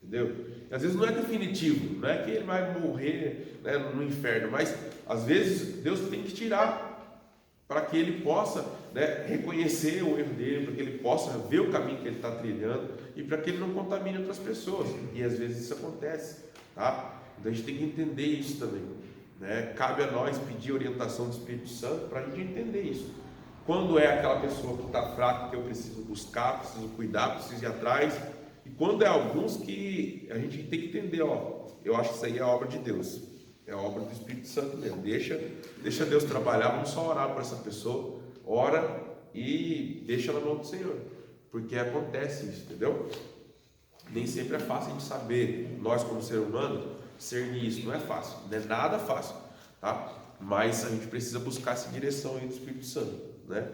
Entendeu? E às vezes não é definitivo, não é que ele vai morrer, né, no inferno, mas às vezes Deus tem que tirar para que ele possa, né, reconhecer o erro dele, para que ele possa ver o caminho que ele está trilhando e para que ele não contamine outras pessoas. E às vezes isso acontece, tá? Então a gente tem que entender isso também, né? Cabe a nós pedir orientação do Espírito Santo para a gente entender isso. Quando é aquela pessoa que está fraca, que eu preciso buscar, preciso cuidar, preciso ir atrás. E quando é alguns que a gente tem que entender, eu acho que isso aí é obra de Deus, é obra do Espírito Santo mesmo. Deixa Deus trabalhar, vamos só orar por essa pessoa, ora e deixa na mão do Senhor, porque acontece isso, entendeu? Nem sempre é fácil a gente saber, nós como ser humano, discernir isso, não é fácil, não é nada fácil, tá? Mas a gente precisa buscar essa direção aí do Espírito Santo, né?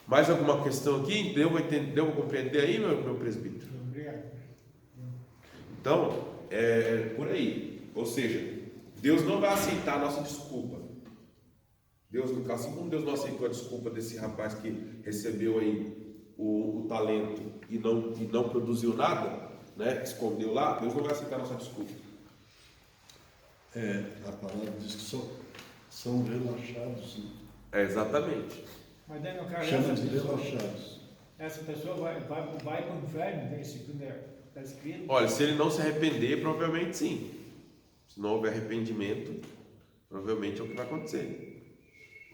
Mais alguma questão aqui? Deu para compreender aí, meu presbítero? Obrigado. Então, por aí. Ou seja, Deus não vai aceitar a nossa desculpa. Deus, assim como Deus não aceitou a desculpa desse rapaz que recebeu aí o talento e não produziu nada, né? Escondeu lá, Deus não vai aceitar a nossa desculpa. A palavra diz que são relaxados, né? Exatamente. Mas daí no caso, Chama de relaxados. essa pessoa vai para o inferno, né? Segundo está escrito. Olha, se ele não se arrepender, provavelmente sim. Se não houver arrependimento, provavelmente é o que vai acontecer.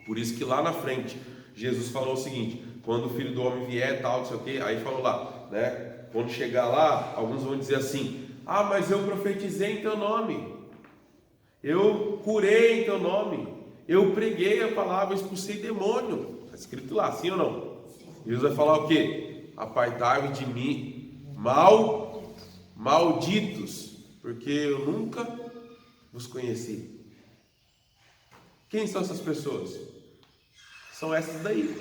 Por isso que lá na frente, Jesus falou o seguinte: quando o Filho do Homem vier, tal, não sei o quê, aí falou lá, né? Quando chegar lá, alguns vão dizer assim: ah, mas eu profetizei em teu nome, eu curei em teu nome, eu preguei a palavra, expulsei demônio. Está escrito lá, sim ou não? Jesus vai falar o quê? Apartai-vos de mim, malditos, porque eu nunca vos conheci. Quem são essas pessoas? São essas daí.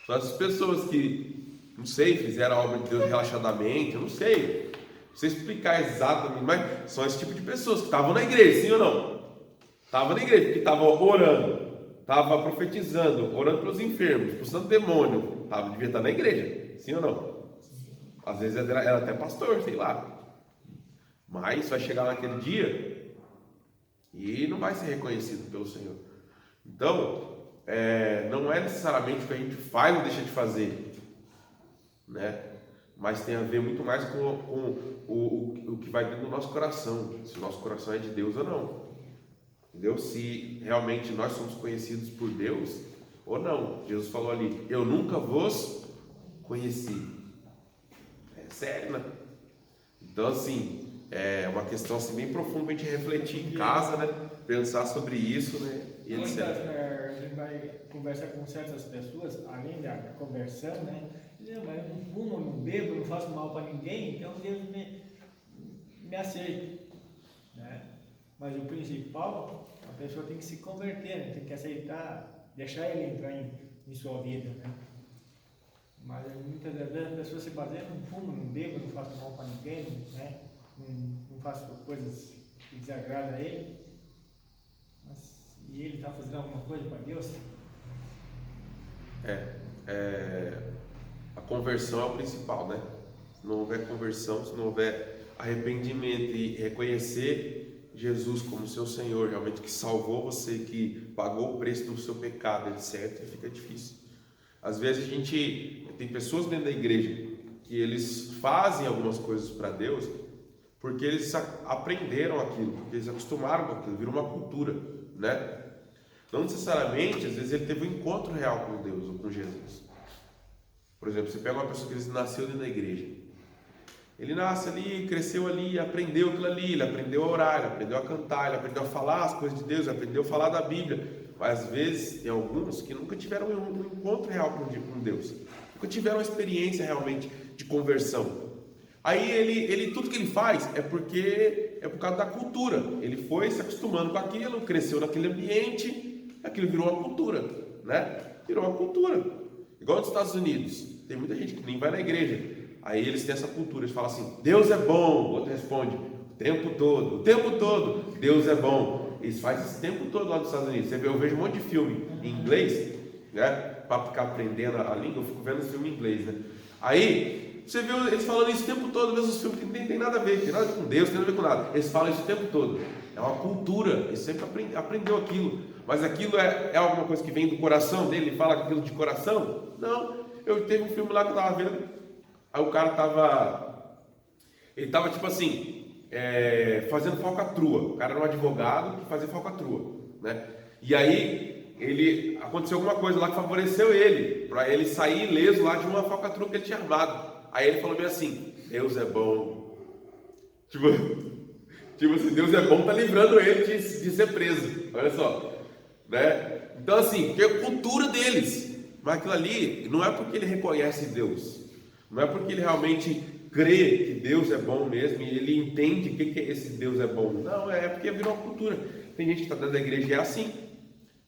São essas pessoas que, não sei, fizeram a obra de Deus relaxadamente, eu não sei explicar exatamente, mas são esse tipo de pessoas que estavam na igreja, sim ou não? Estavam na igreja, porque estavam orando, estavam profetizando, orando pelos enfermos, expulsando demônio, devia estar na igreja, sim ou não? Às vezes era até pastor, sei lá. Mas vai chegar naquele dia e não vai ser reconhecido pelo Senhor. Então, não é necessariamente o que a gente faz ou deixa de fazer, né? Mas tem a ver muito mais com o que vai dentro do nosso coração, se o nosso coração é de Deus ou não, entendeu? Se realmente nós somos conhecidos por Deus ou não. Jesus falou ali: eu nunca vos conheci. É sério, né? Então, assim, é uma questão assim, bem profunda para a gente refletir em casa, né? Pensar sobre isso, né? E etc. A gente vai conversar com certas pessoas, além da conversão, né? Mas eu não fumo, não bebo, não faço mal para ninguém, então Deus me aceita, né? Mas o principal, a pessoa tem que se converter, né? Tem que aceitar, deixar ele entrar em sua vida, né? Mas muitas das vezes a pessoa se baseia: não fumo, não bebo, não faço mal para ninguém, né? Não faço coisas que desagradam a ele. E ele está fazendo alguma coisa para Deus? A conversão é o principal, né? Se não houver conversão, se não houver arrependimento e reconhecer Jesus como seu Senhor, realmente que salvou você, que pagou o preço do seu pecado, etc., fica difícil. Às vezes tem pessoas dentro da igreja que eles fazem algumas coisas para Deus porque eles aprenderam aquilo, porque eles acostumaram com aquilo, virou uma cultura, né? Não necessariamente, às vezes ele teve um encontro real com Deus ou com Jesus. Por exemplo, você pega uma pessoa que nasceu dentro da igreja. Ele nasce ali, cresceu ali, aprendeu aquilo ali, ele aprendeu a orar, ele aprendeu a cantar, ele aprendeu a falar as coisas de Deus, ele aprendeu a falar da Bíblia. Mas às vezes tem alguns que nunca tiveram um encontro real com Deus, nunca tiveram uma experiência realmente de conversão. Aí ele tudo que ele faz é porque é por causa da cultura. Ele foi se acostumando com aquilo, cresceu naquele ambiente, aquilo virou uma cultura, né? Virou uma cultura. Igual nos Estados Unidos, tem muita gente que nem vai na igreja. Aí eles têm essa cultura, eles falam assim: Deus é bom. O outro responde: o tempo todo, Deus é bom. Eles fazem esse tempo todo lá nos Estados Unidos. Eu vejo um monte de filme em inglês, né? Para ficar aprendendo a língua, eu fico vendo esse filme em inglês, né? Aí você vê eles falando isso o tempo todo, mesmo os filmes que não tem nada a ver, tem nada a ver com Deus, tem nada a ver com nada. Eles falam isso o tempo todo. É uma cultura, ele sempre aprendeu aquilo. Mas aquilo é alguma coisa que vem do coração dele? Ele fala aquilo de coração? Não. Eu teve um filme lá que eu estava vendo, aí o cara estava tipo assim, fazendo falcatrua. O cara era um advogado que fazia falcatrua, né? E aí aconteceu alguma coisa lá que favoreceu ele, para ele sair ileso lá de uma falcatrua que ele tinha armado. Aí ele falou bem assim: Deus é bom. Tipo assim, Deus é bom, tá livrando ele de ser preso. Olha só, né? Então assim, que é a cultura deles. Mas aquilo ali não é porque ele reconhece Deus, não é porque ele realmente crê que Deus é bom mesmo e ele entende o que é esse Deus é bom. Não, é porque virou uma cultura. Tem gente que está dentro da igreja e é assim.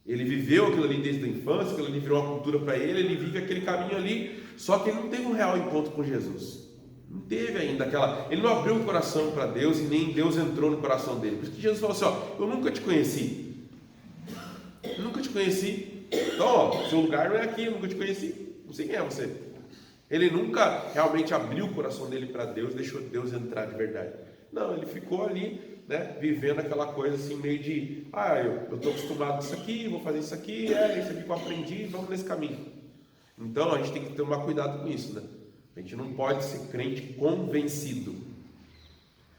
Ele viveu aquilo ali desde a infância, aquilo ali virou uma cultura para ele, ele vive aquele caminho ali, só que ele não teve um real encontro com Jesus. Não teve ainda ele não abriu o coração para Deus e nem Deus entrou no coração dele. Por isso que Jesus falou assim: ó, eu nunca te conheci. Eu nunca te conheci. Então, ó, seu lugar não é aqui, eu nunca te conheci. Não sei quem é você. Ele nunca realmente abriu o coração dele para Deus, deixou Deus entrar de verdade. Não, ele ficou ali né, vivendo aquela coisa assim meio de, eu estou acostumado com isso aqui, vou fazer isso aqui, isso aqui que eu aprendi, vamos nesse caminho. Então a gente tem que tomar cuidado com isso, né? A gente não pode ser crente convencido,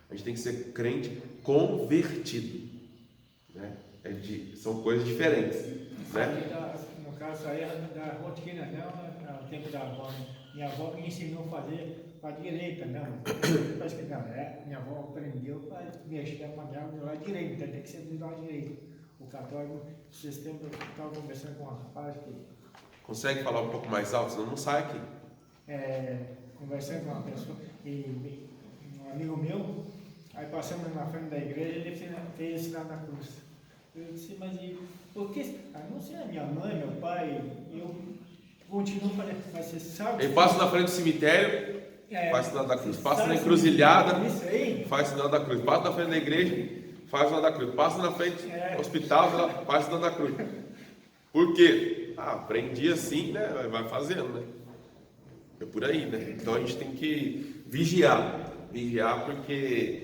a gente tem que ser crente convertido, né? São coisas diferentes, né? No caso aí da rotina, não o tempo da avó. Minha avó me ensinou a fazer para a direita, não. Parece que não, minha avó aprendeu para mexer com a minha do lado direito, então tem que ser do lado direito. O católico, esses tempos eu estava conversando com um rapaz que. Consegue falar um pouco mais alto, senão não sai aqui. Conversando com uma pessoa, e um amigo meu, aí passando na frente da igreja, ele fez o sinal da cruz. Eu disse, mas por que? Não sei, a minha mãe, meu pai, eu continuo fazendo, mas você sabe. Ele passa na frente do cemitério, faz sinal da cruz. Passa na encruzilhada, faz sinal da cruz. Passa na frente da igreja, faz sinal da cruz. Passa na frente do hospital, faz sinal da cruz. Por quê? Aprendi assim, né? Vai fazendo, né? É por aí, né? Então a gente tem que vigiar porque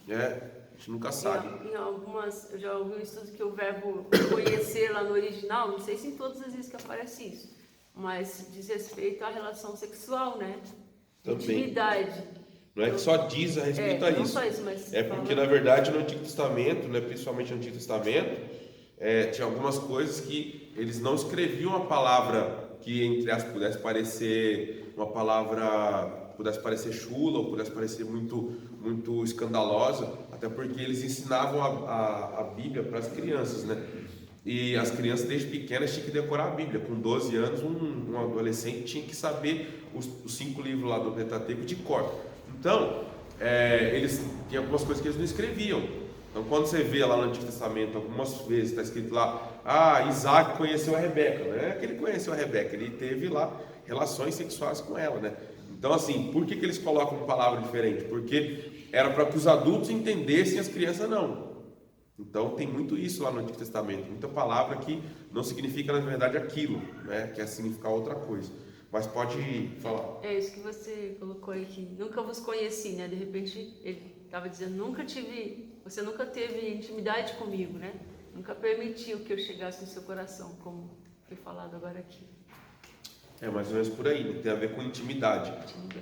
a gente nunca sabe. Em algumas, eu já ouvi um estudo que o verbo conhecer lá no original, não sei se em todas as vezes que aparece isso, mas diz respeito à relação sexual, né? Também. Intimidade. Não é que só diz a respeito a isso. Não só isso, mas porque na verdade no Antigo Testamento, né, principalmente no Antigo Testamento, tinha algumas coisas que eles não escreviam a palavra que entre aspas pudesse parecer uma palavra, pudesse parecer chula ou pudesse parecer muito escandalosa, até porque eles ensinavam a Bíblia para as crianças, né? E as crianças desde pequenas tinham que decorar a Bíblia. Com 12 anos, um adolescente tinha que saber os 5 livros lá do Pentateuco de cor. Então, eles tinham algumas coisas que eles não escreviam. Então, quando você vê lá no Antigo Testamento, algumas vezes está escrito lá, Isaac conheceu a Rebeca. Não é que ele conheceu a Rebeca, ele teve lá relações sexuais com ela, né? Então, assim, por que eles colocam uma palavra diferente? Porque era para que os adultos entendessem, as crianças não. Então, tem muito isso lá no Antigo Testamento, muita palavra que não significa, na verdade, aquilo, né? Quer significar outra coisa. Mas pode falar. É isso que você colocou aí, que nunca vos conheci, né? De repente, ele estava dizendo, você nunca teve intimidade comigo, né? Nunca permitiu que eu chegasse no seu coração, como foi falado agora aqui. É mais ou menos por aí, né? Tem a ver com intimidade.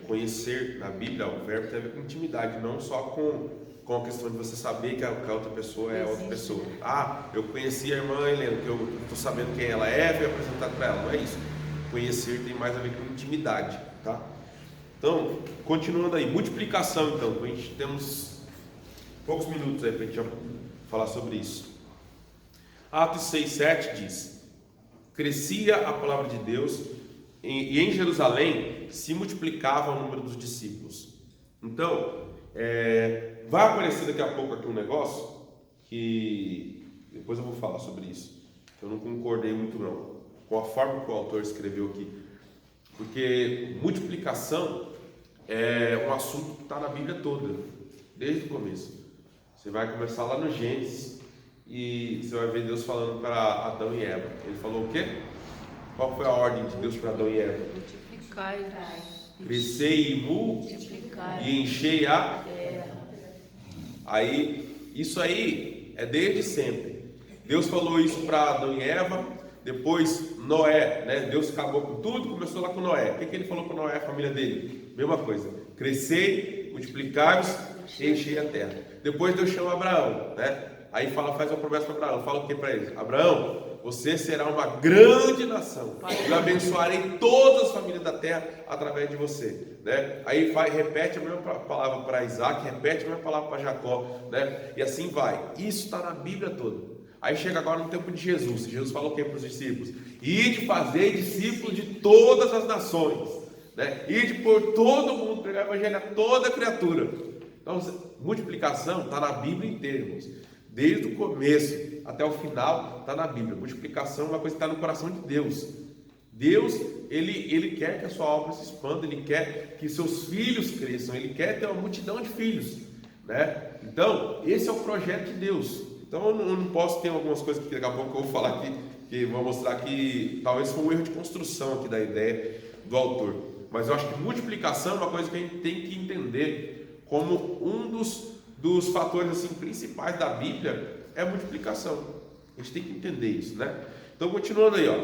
Conhecer na Bíblia, o verbo tem a ver com intimidade, não só com a questão de você saber que a outra pessoa é outra pessoa. Eu conheci a irmã Helena, que eu estou sabendo quem ela é, fui apresentar para ela. Não é isso. Conhecer tem mais a ver com intimidade, tá? Então, continuando aí, multiplicação então, a gente temos poucos minutos aí para a gente falar sobre isso. Atos 6:7 diz: crescia a palavra de Deus e em Jerusalém se multiplicava o número dos discípulos. Então, vai aparecer daqui a pouco aqui um negócio que depois eu vou falar sobre isso. Eu não concordei muito não com a forma que o autor escreveu aqui, porque multiplicação é um assunto que está na Bíblia toda, desde o começo. Você vai começar lá no Gênesis e você vai ver Deus falando para Adão e Eva. Ele falou o quê? Qual foi a ordem de Deus para Adão e Eva? Multiplicai, crescei e multiplicai e enchei a terra. Aí, isso aí é desde sempre. Deus falou isso para Adão e Eva. Depois Noé, né? Deus acabou com tudo, começou lá com Noé. O que ele falou para Noé, a família dele? Mesma coisa, crescei, multiplicai-vos e enchei a terra. Depois Deus chama Abraão, né? Aí faz uma promessa para Abraão, fala o que para ele? Abraão, você será uma grande nação, eu abençoarei todas as famílias da terra através de você, né? Aí repete a mesma palavra para Isaac, repete a mesma palavra para Jacó, né? E assim vai. Isso está na Bíblia toda. Aí chega agora no tempo de Jesus. Jesus falou o que para os discípulos? Ide fazer discípulos de todas as nações, né? Ide por todo mundo, pregar o evangelho a toda criatura. Então, multiplicação está na Bíblia inteira, irmãos. Desde o começo até o final está na Bíblia. Multiplicação é uma coisa que está no coração de Deus. Deus, ele quer que a sua obra se expanda, ele quer que seus filhos cresçam, ele quer ter uma multidão de filhos, né? Então, esse é o projeto de Deus. Então eu não posso ter algumas coisas que daqui a pouco eu vou falar aqui, que vou mostrar que talvez foi um erro de construção aqui da ideia do autor. Mas eu acho que multiplicação é uma coisa que a gente tem que entender como um dos fatores assim, principais da Bíblia é a multiplicação. A gente tem que entender isso, né? Então, continuando aí, ó.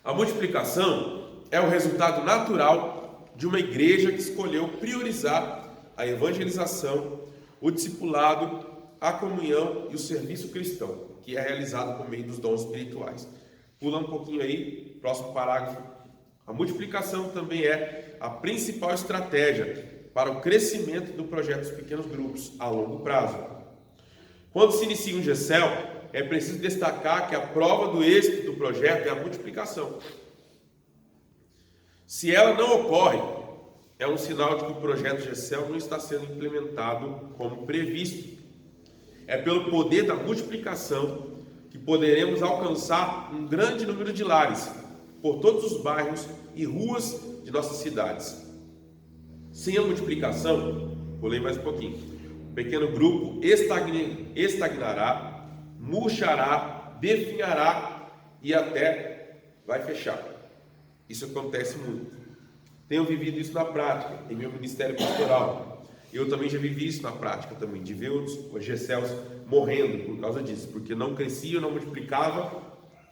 A multiplicação é o resultado natural de uma igreja que escolheu priorizar a evangelização, o discipulado, a comunhão e o serviço cristão, que é realizado por meio dos dons espirituais. Pula um pouquinho aí, próximo parágrafo. A multiplicação também é a principal estratégia para o crescimento do projeto dos pequenos grupos a longo prazo. Quando se inicia um GECEL, é preciso destacar que a prova do êxito do projeto é a multiplicação. Se ela não ocorre, é um sinal de que o projeto GECEL não está sendo implementado como previsto. É pelo poder da multiplicação que poderemos alcançar um grande número de lares por todos os bairros e ruas de nossas cidades. Sem a multiplicação, vou ler mais um pouquinho, o pequeno grupo estagnará, murchará, definhará e até vai fechar. Isso acontece muito. Tenho vivido isso na prática, em meu ministério pastoral. Eu também já vivi isso na prática também, de ver os GECELs morrendo por causa disso, porque não crescia, não multiplicava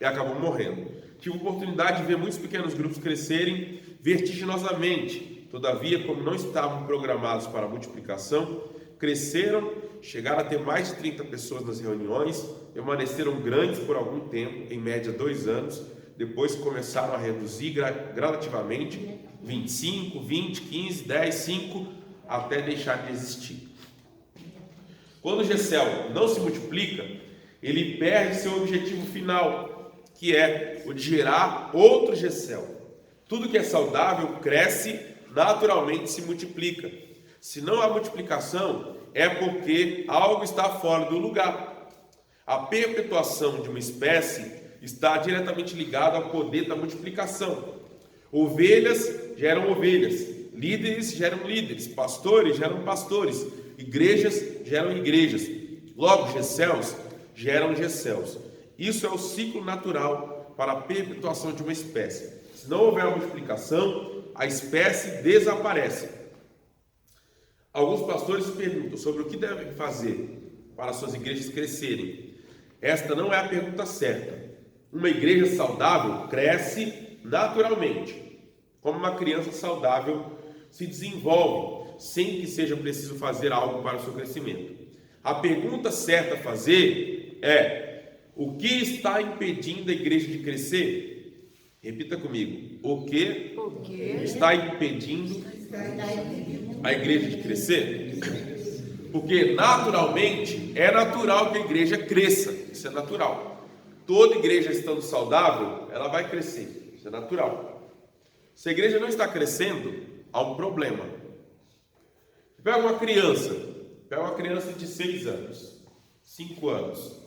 e acabou morrendo. Tive a oportunidade de ver muitos pequenos grupos crescerem vertiginosamente. Todavia, como não estavam programados para a multiplicação, cresceram, chegaram a ter mais de 30 pessoas nas reuniões, permaneceram grandes por algum tempo, em média 2 anos, depois começaram a reduzir gradativamente, 25, 20, 15, 10, 5, até deixar de existir. Quando o GECEL não se multiplica, ele perde seu objetivo final, que é o de gerar outro GECEL. Tudo que é saudável cresce, naturalmente se multiplica. Se não há multiplicação, é porque algo está fora do lugar. A perpetuação de uma espécie está diretamente ligada ao poder da multiplicação. Ovelhas geram ovelhas, líderes geram líderes, pastores geram pastores, igrejas geram igrejas. Logo, GECELs geram GECELs. Isso é o ciclo natural para a perpetuação de uma espécie. Se não houver a multiplicação, a espécie desaparece. Alguns pastores perguntam sobre o que devem fazer para suas igrejas crescerem. Esta não é a pergunta certa. Uma igreja saudável cresce naturalmente, como uma criança saudável se desenvolve, sem que seja preciso fazer algo para o seu crescimento. A pergunta certa a fazer é: o que está impedindo a igreja de crescer? Repita comigo. O que está impedindo a igreja de crescer? Porque naturalmente, é natural que a igreja cresça. Isso é natural. Toda igreja estando saudável, ela vai crescer. Isso é natural. Se a igreja não está crescendo, há um problema. Pega uma criança de 6 anos, 5 anos,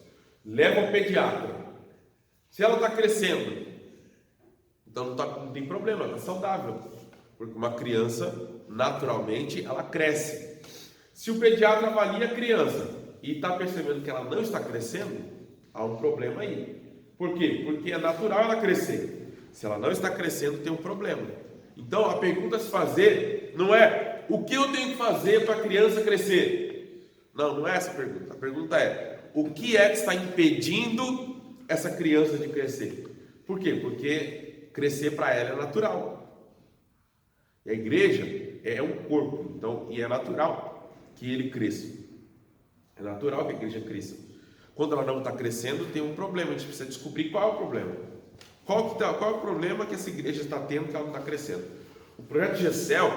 leva ao pediatra. Se ela está crescendo, então não tem problema, ela está saudável. Porque uma criança, naturalmente, ela cresce. Se o pediatra avalia a criança e está percebendo que ela não está crescendo, há um problema aí. Por quê? Porque é natural ela crescer. Se ela não está crescendo, tem um problema. Então, a pergunta a se fazer não é: o que eu tenho que fazer para a criança crescer? Não é essa a pergunta. A pergunta é: o que é que está impedindo essa criança de crescer? Por quê? Porque crescer para ela é natural. E a igreja é um corpo, então, e é natural que ele cresça. É natural que a igreja cresça. Quando ela não está crescendo, tem um problema. A gente precisa descobrir qual é o problema. Qual é o problema que essa igreja está tendo que ela não está crescendo? O projeto GECEL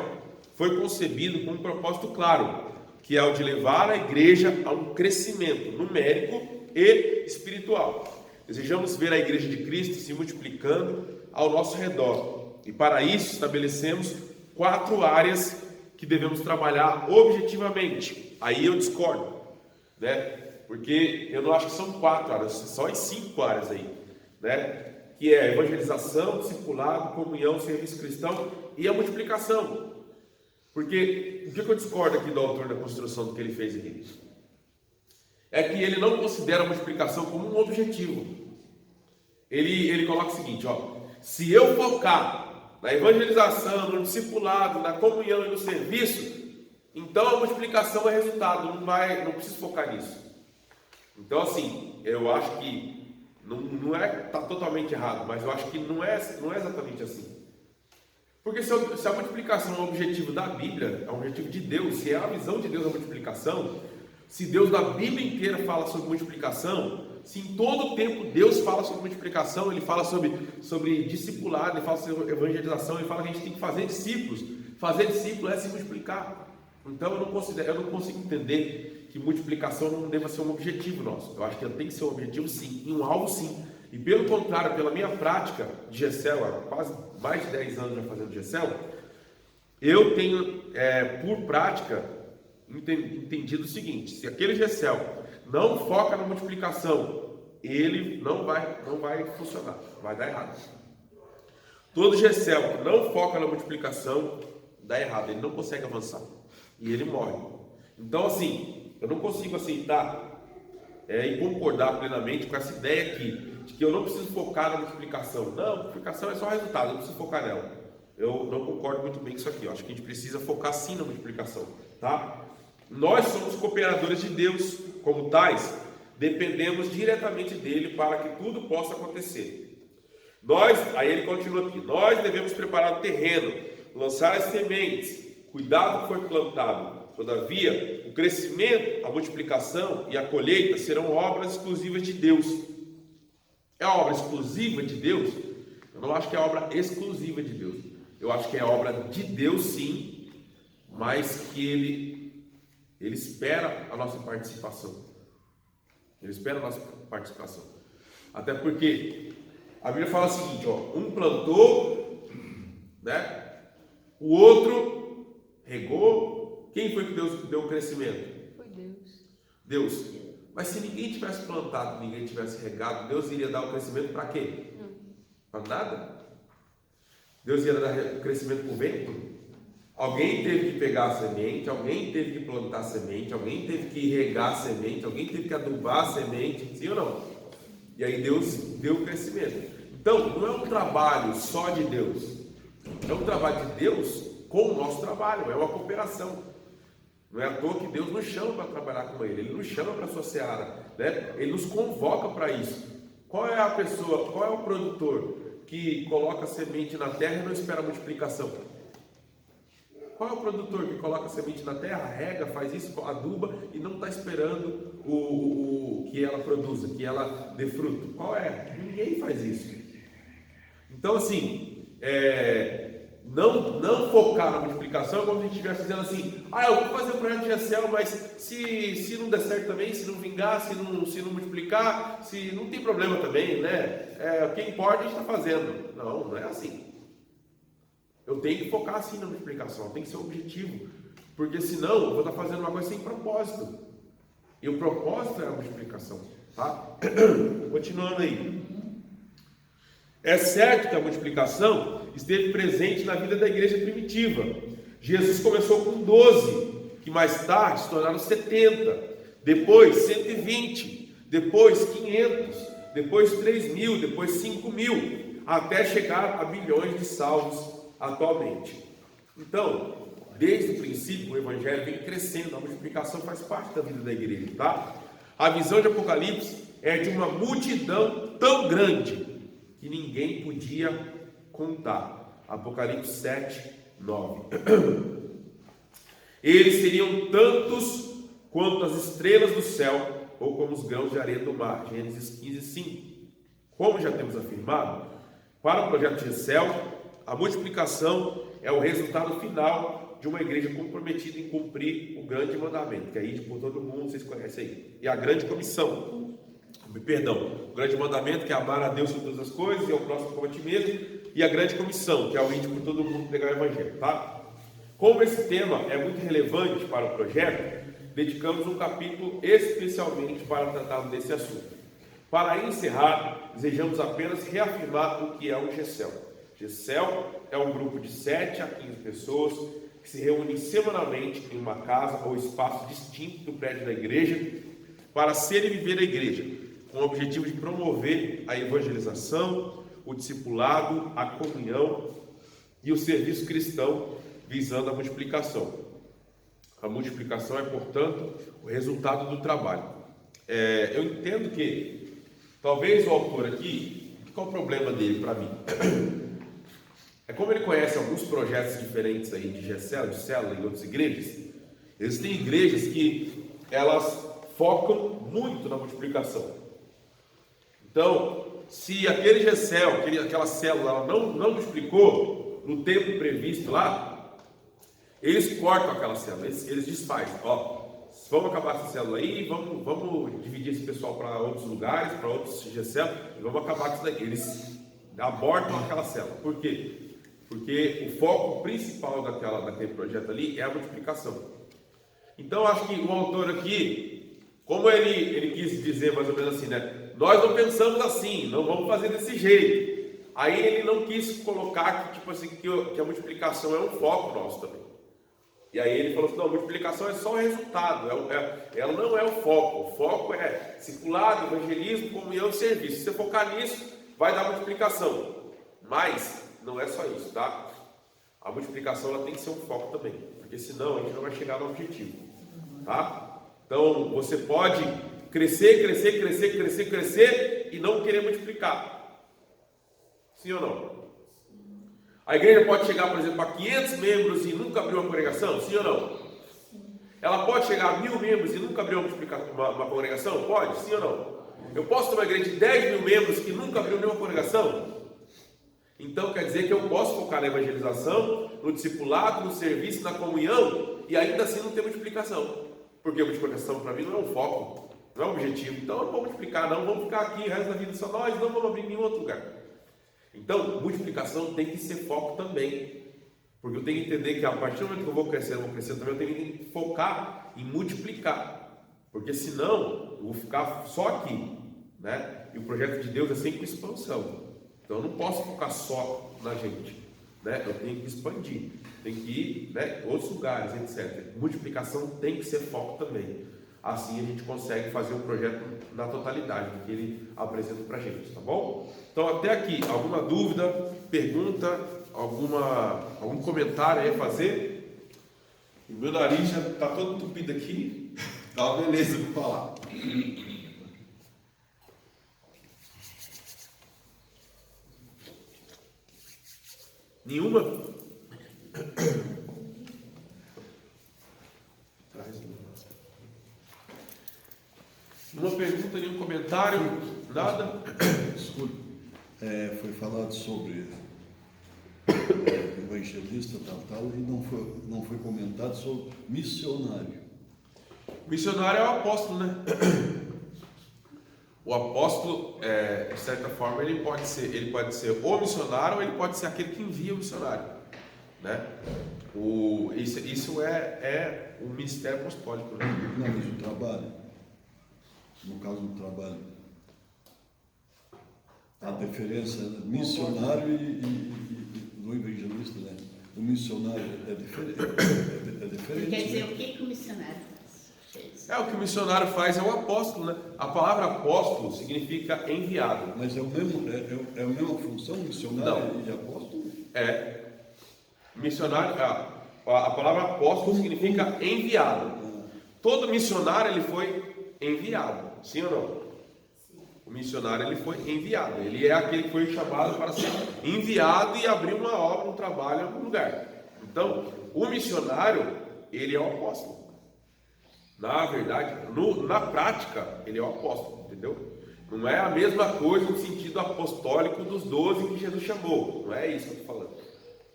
foi concebido com um propósito claro, que é o de levar a igreja a um crescimento numérico e espiritual. Desejamos ver a igreja de Cristo se multiplicando ao nosso redor. E para isso estabelecemos 4 áreas que devemos trabalhar objetivamente. Aí eu discordo, né? Porque eu não acho que são 4 áreas, são as 5 áreas aí, né? Que é a evangelização, discipulado, comunhão, serviço cristão e a multiplicação. Porque o que eu discordo aqui do autor da construção do que ele fez aqui? É que ele não considera a multiplicação como um objetivo. Ele coloca o seguinte, ó: se eu focar na evangelização, no discipulado, na comunhão e no serviço, Então a multiplicação é resultado, não precisa focar nisso. Então assim, eu acho que está totalmente errado, mas eu acho que não é exatamente assim. Porque se a multiplicação é o objetivo da Bíblia, é o objetivo de Deus, se é a visão de Deus a multiplicação, se Deus da Bíblia inteira fala sobre multiplicação, se em todo o tempo Deus fala sobre multiplicação, Ele fala sobre discipulado, Ele fala sobre evangelização, Ele fala que a gente tem que fazer discípulos. Fazer discípulo é se multiplicar. Então eu não consigo entender que multiplicação não deva ser um objetivo nosso. Eu acho que tem que ser um objetivo sim, e um alvo sim. E pelo contrário, pela minha prática de GECEL, há quase mais de 10 anos já fazendo GECEL, eu tenho, por prática, entendido o seguinte: se aquele GECEL não foca na multiplicação, ele não vai funcionar, vai dar errado. Todo GECEL que não foca na multiplicação, dá errado, ele não consegue avançar e ele morre. Então assim, eu não consigo aceitar e concordar plenamente com essa ideia aqui, de que eu não preciso focar na multiplicação. Não, a multiplicação é só resultado, eu não preciso focar nela. Eu não concordo muito bem com isso aqui. Eu acho que a gente precisa focar sim na multiplicação, tá? Nós somos cooperadores de Deus, como tais, dependemos diretamente dele para que tudo possa acontecer. Aí ele continua aqui, nós devemos preparar o terreno, lançar as sementes, cuidar do que foi plantado. Todavia, o crescimento, a multiplicação e a colheita serão obras exclusivas de Deus. É a obra exclusiva de Deus? Eu não acho que é a obra exclusiva de Deus. Eu acho que é a obra de Deus sim, mas que Ele espera a nossa participação. Ele espera a nossa participação. Até porque a Bíblia fala o seguinte, um plantou, né? O outro regou. Quem foi que deu o crescimento? Foi Deus. Deus. Mas se ninguém tivesse plantado, ninguém tivesse regado, Deus iria dar o crescimento para quê? Para nada. Deus ia dar o crescimento para o vento? Alguém teve que pegar a semente, alguém teve que plantar a semente, alguém teve que regar a semente, alguém teve que adubar a semente, sim ou não? E aí Deus deu o crescimento. Então, não é um trabalho só de Deus, é um trabalho de Deus com o nosso trabalho, é uma cooperação. Não é à toa que Deus nos chama para trabalhar com Ele nos chama para a sua seara, né? Ele nos convoca para isso. Qual é a pessoa, qual é o produtor que coloca a semente na terra e não espera a multiplicação? Qual é o produtor que coloca a semente na terra, rega, faz isso, aduba e não está esperando que ela produza, que ela dê fruto? Qual é? Ninguém faz isso. Então assim, não focar na multiplicação, como a gente estivesse dizendo assim, eu vou fazer um projeto de GECEL, mas se não der certo também, se não vingar, se não multiplicar, se não tem problema também, né? Quem pode a gente está fazendo. Não é assim. Eu tenho que focar assim na multiplicação, tem que ser um objetivo, porque senão eu vou estar fazendo uma coisa sem propósito. E o propósito é a multiplicação, tá? Continuando aí. É certo que a multiplicação esteve presente na vida da igreja primitiva. Jesus começou com 12, que mais tarde se tornaram 70, depois 120, depois 500, depois 3.000, depois 5.000, até chegar a bilhões de salvos atualmente. Então, desde o princípio, o evangelho vem crescendo, a multiplicação faz parte da vida da igreja, tá? A visão de Apocalipse é de uma multidão tão grande que ninguém podia contar. Apocalipse 7, 9. Eles seriam tantos quanto as estrelas do céu, ou como os grãos de areia do mar. Gênesis 15, 5. Como já temos afirmado, para o projeto de GECEL, a multiplicação é o resultado final de uma igreja comprometida em cumprir o grande mandamento, que é ir por todo mundo, vocês conhecem aí. E a grande comissão, o grande mandamento, que é amar a Deus sobre todas as coisas e ao próximo como a ti mesmo, e a grande comissão, que é o ir por todo mundo pregar o evangelho, tá? Como esse tema é muito relevante para o projeto, dedicamos um capítulo especialmente para tratar desse assunto. Para encerrar, desejamos apenas reafirmar o que é o GECEL. GECEL é um grupo de 7 a 15 pessoas que se reúnem semanalmente em uma casa ou espaço distinto do prédio da igreja para ser e viver a igreja, com o objetivo de promover a evangelização, o discipulado, a comunhão e o serviço cristão visando a multiplicação. A multiplicação é, portanto, o resultado do trabalho. Eu entendo que, talvez o autor aqui, qual é o problema dele para mim? É como ele conhece alguns projetos diferentes aí de GCL, de célula em outras igrejas. Existem igrejas que elas focam muito na multiplicação. Então, se aquele GCL, aquela célula, ela não multiplicou no tempo previsto lá, eles cortam aquela célula, eles desfazem. Vamos acabar essa célula aí, vamos dividir esse pessoal para outros lugares, para outros GCL, e vamos acabar com isso daqui. Eles abortam aquela célula. Por quê? Porque o foco principal daquele projeto ali é a multiplicação. Então, acho que o autor aqui, como ele quis dizer mais ou menos assim, né? Nós não pensamos assim, não vamos fazer desse jeito. Aí ele não quis colocar que, tipo assim, que a multiplicação é um foco nosso também. E aí ele falou assim, não, a multiplicação é só o resultado, ela não é o foco. O foco é discipulado, evangelismo, comunhão e serviço. Se você focar nisso, vai dar multiplicação. Mas não é só isso, tá? A multiplicação ela tem que ser um foco também, porque senão a gente não vai chegar no objetivo, tá? Então você pode crescer e não querer multiplicar. Sim ou não? A igreja pode chegar, por exemplo, a 500 membros e nunca abrir uma congregação? Sim ou não? Ela pode chegar a 1000 membros e nunca abrir uma congregação? Pode? Sim ou não? Eu posso ter uma igreja de 10.000 membros que nunca abriu nenhuma congregação? Então quer dizer que eu posso focar na evangelização, no discipulado, no serviço, na comunhão e ainda assim não ter multiplicação. Porque a multiplicação para mim não é um foco, não é um objetivo. Então eu não vou multiplicar, não, vamos ficar aqui o resto da vida só nós, não vamos abrir em nenhum outro lugar. Então, multiplicação tem que ser foco também. Porque eu tenho que entender que a partir do momento que eu vou crescendo também, eu tenho que focar em multiplicar. Porque senão, eu vou ficar só aqui, né? E o projeto de Deus é sempre expansão. Então, eu não posso focar só na gente, né? Eu tenho que expandir, tenho que ir, né, em outros lugares, etc. Multiplicação tem que ser foco também. Assim a gente consegue fazer um projeto na totalidade do que ele apresenta para a gente, tá bom? Então até aqui, alguma dúvida, pergunta, algum comentário aí a fazer? O meu nariz já está todo entupido aqui, tá uma beleza para falar. Nenhuma? Nenhuma pergunta, nenhum comentário, nada? Desculpe, foi falado sobre evangelista tal, e não foi comentado sobre missionário. Missionário é o apóstolo, né? O apóstolo, de certa forma, ele pode ser o missionário ou ele pode ser aquele que envia o missionário, né? Isso é o ministério apostólico, né? Não, mas o trabalho. No caso do trabalho, a diferença missionário e do evangelista, né? O missionário é diferente. Quer dizer, né? o que o missionário faz? O que o missionário faz é o apóstolo, né? A palavra apóstolo significa enviado. Mas é a mesma função, missionário e apóstolo? Missionário, a palavra apóstolo significa enviado. Todo missionário ele foi enviado, sim ou não? O missionário ele foi enviado, ele é aquele que foi chamado para ser enviado e abrir uma obra, um trabalho em algum lugar. Então, o missionário, ele é o apóstolo. Na verdade, na prática, ele é o apóstolo, entendeu? Não é a mesma coisa no sentido apostólico dos 12 que Jesus chamou, não é isso que eu estou falando.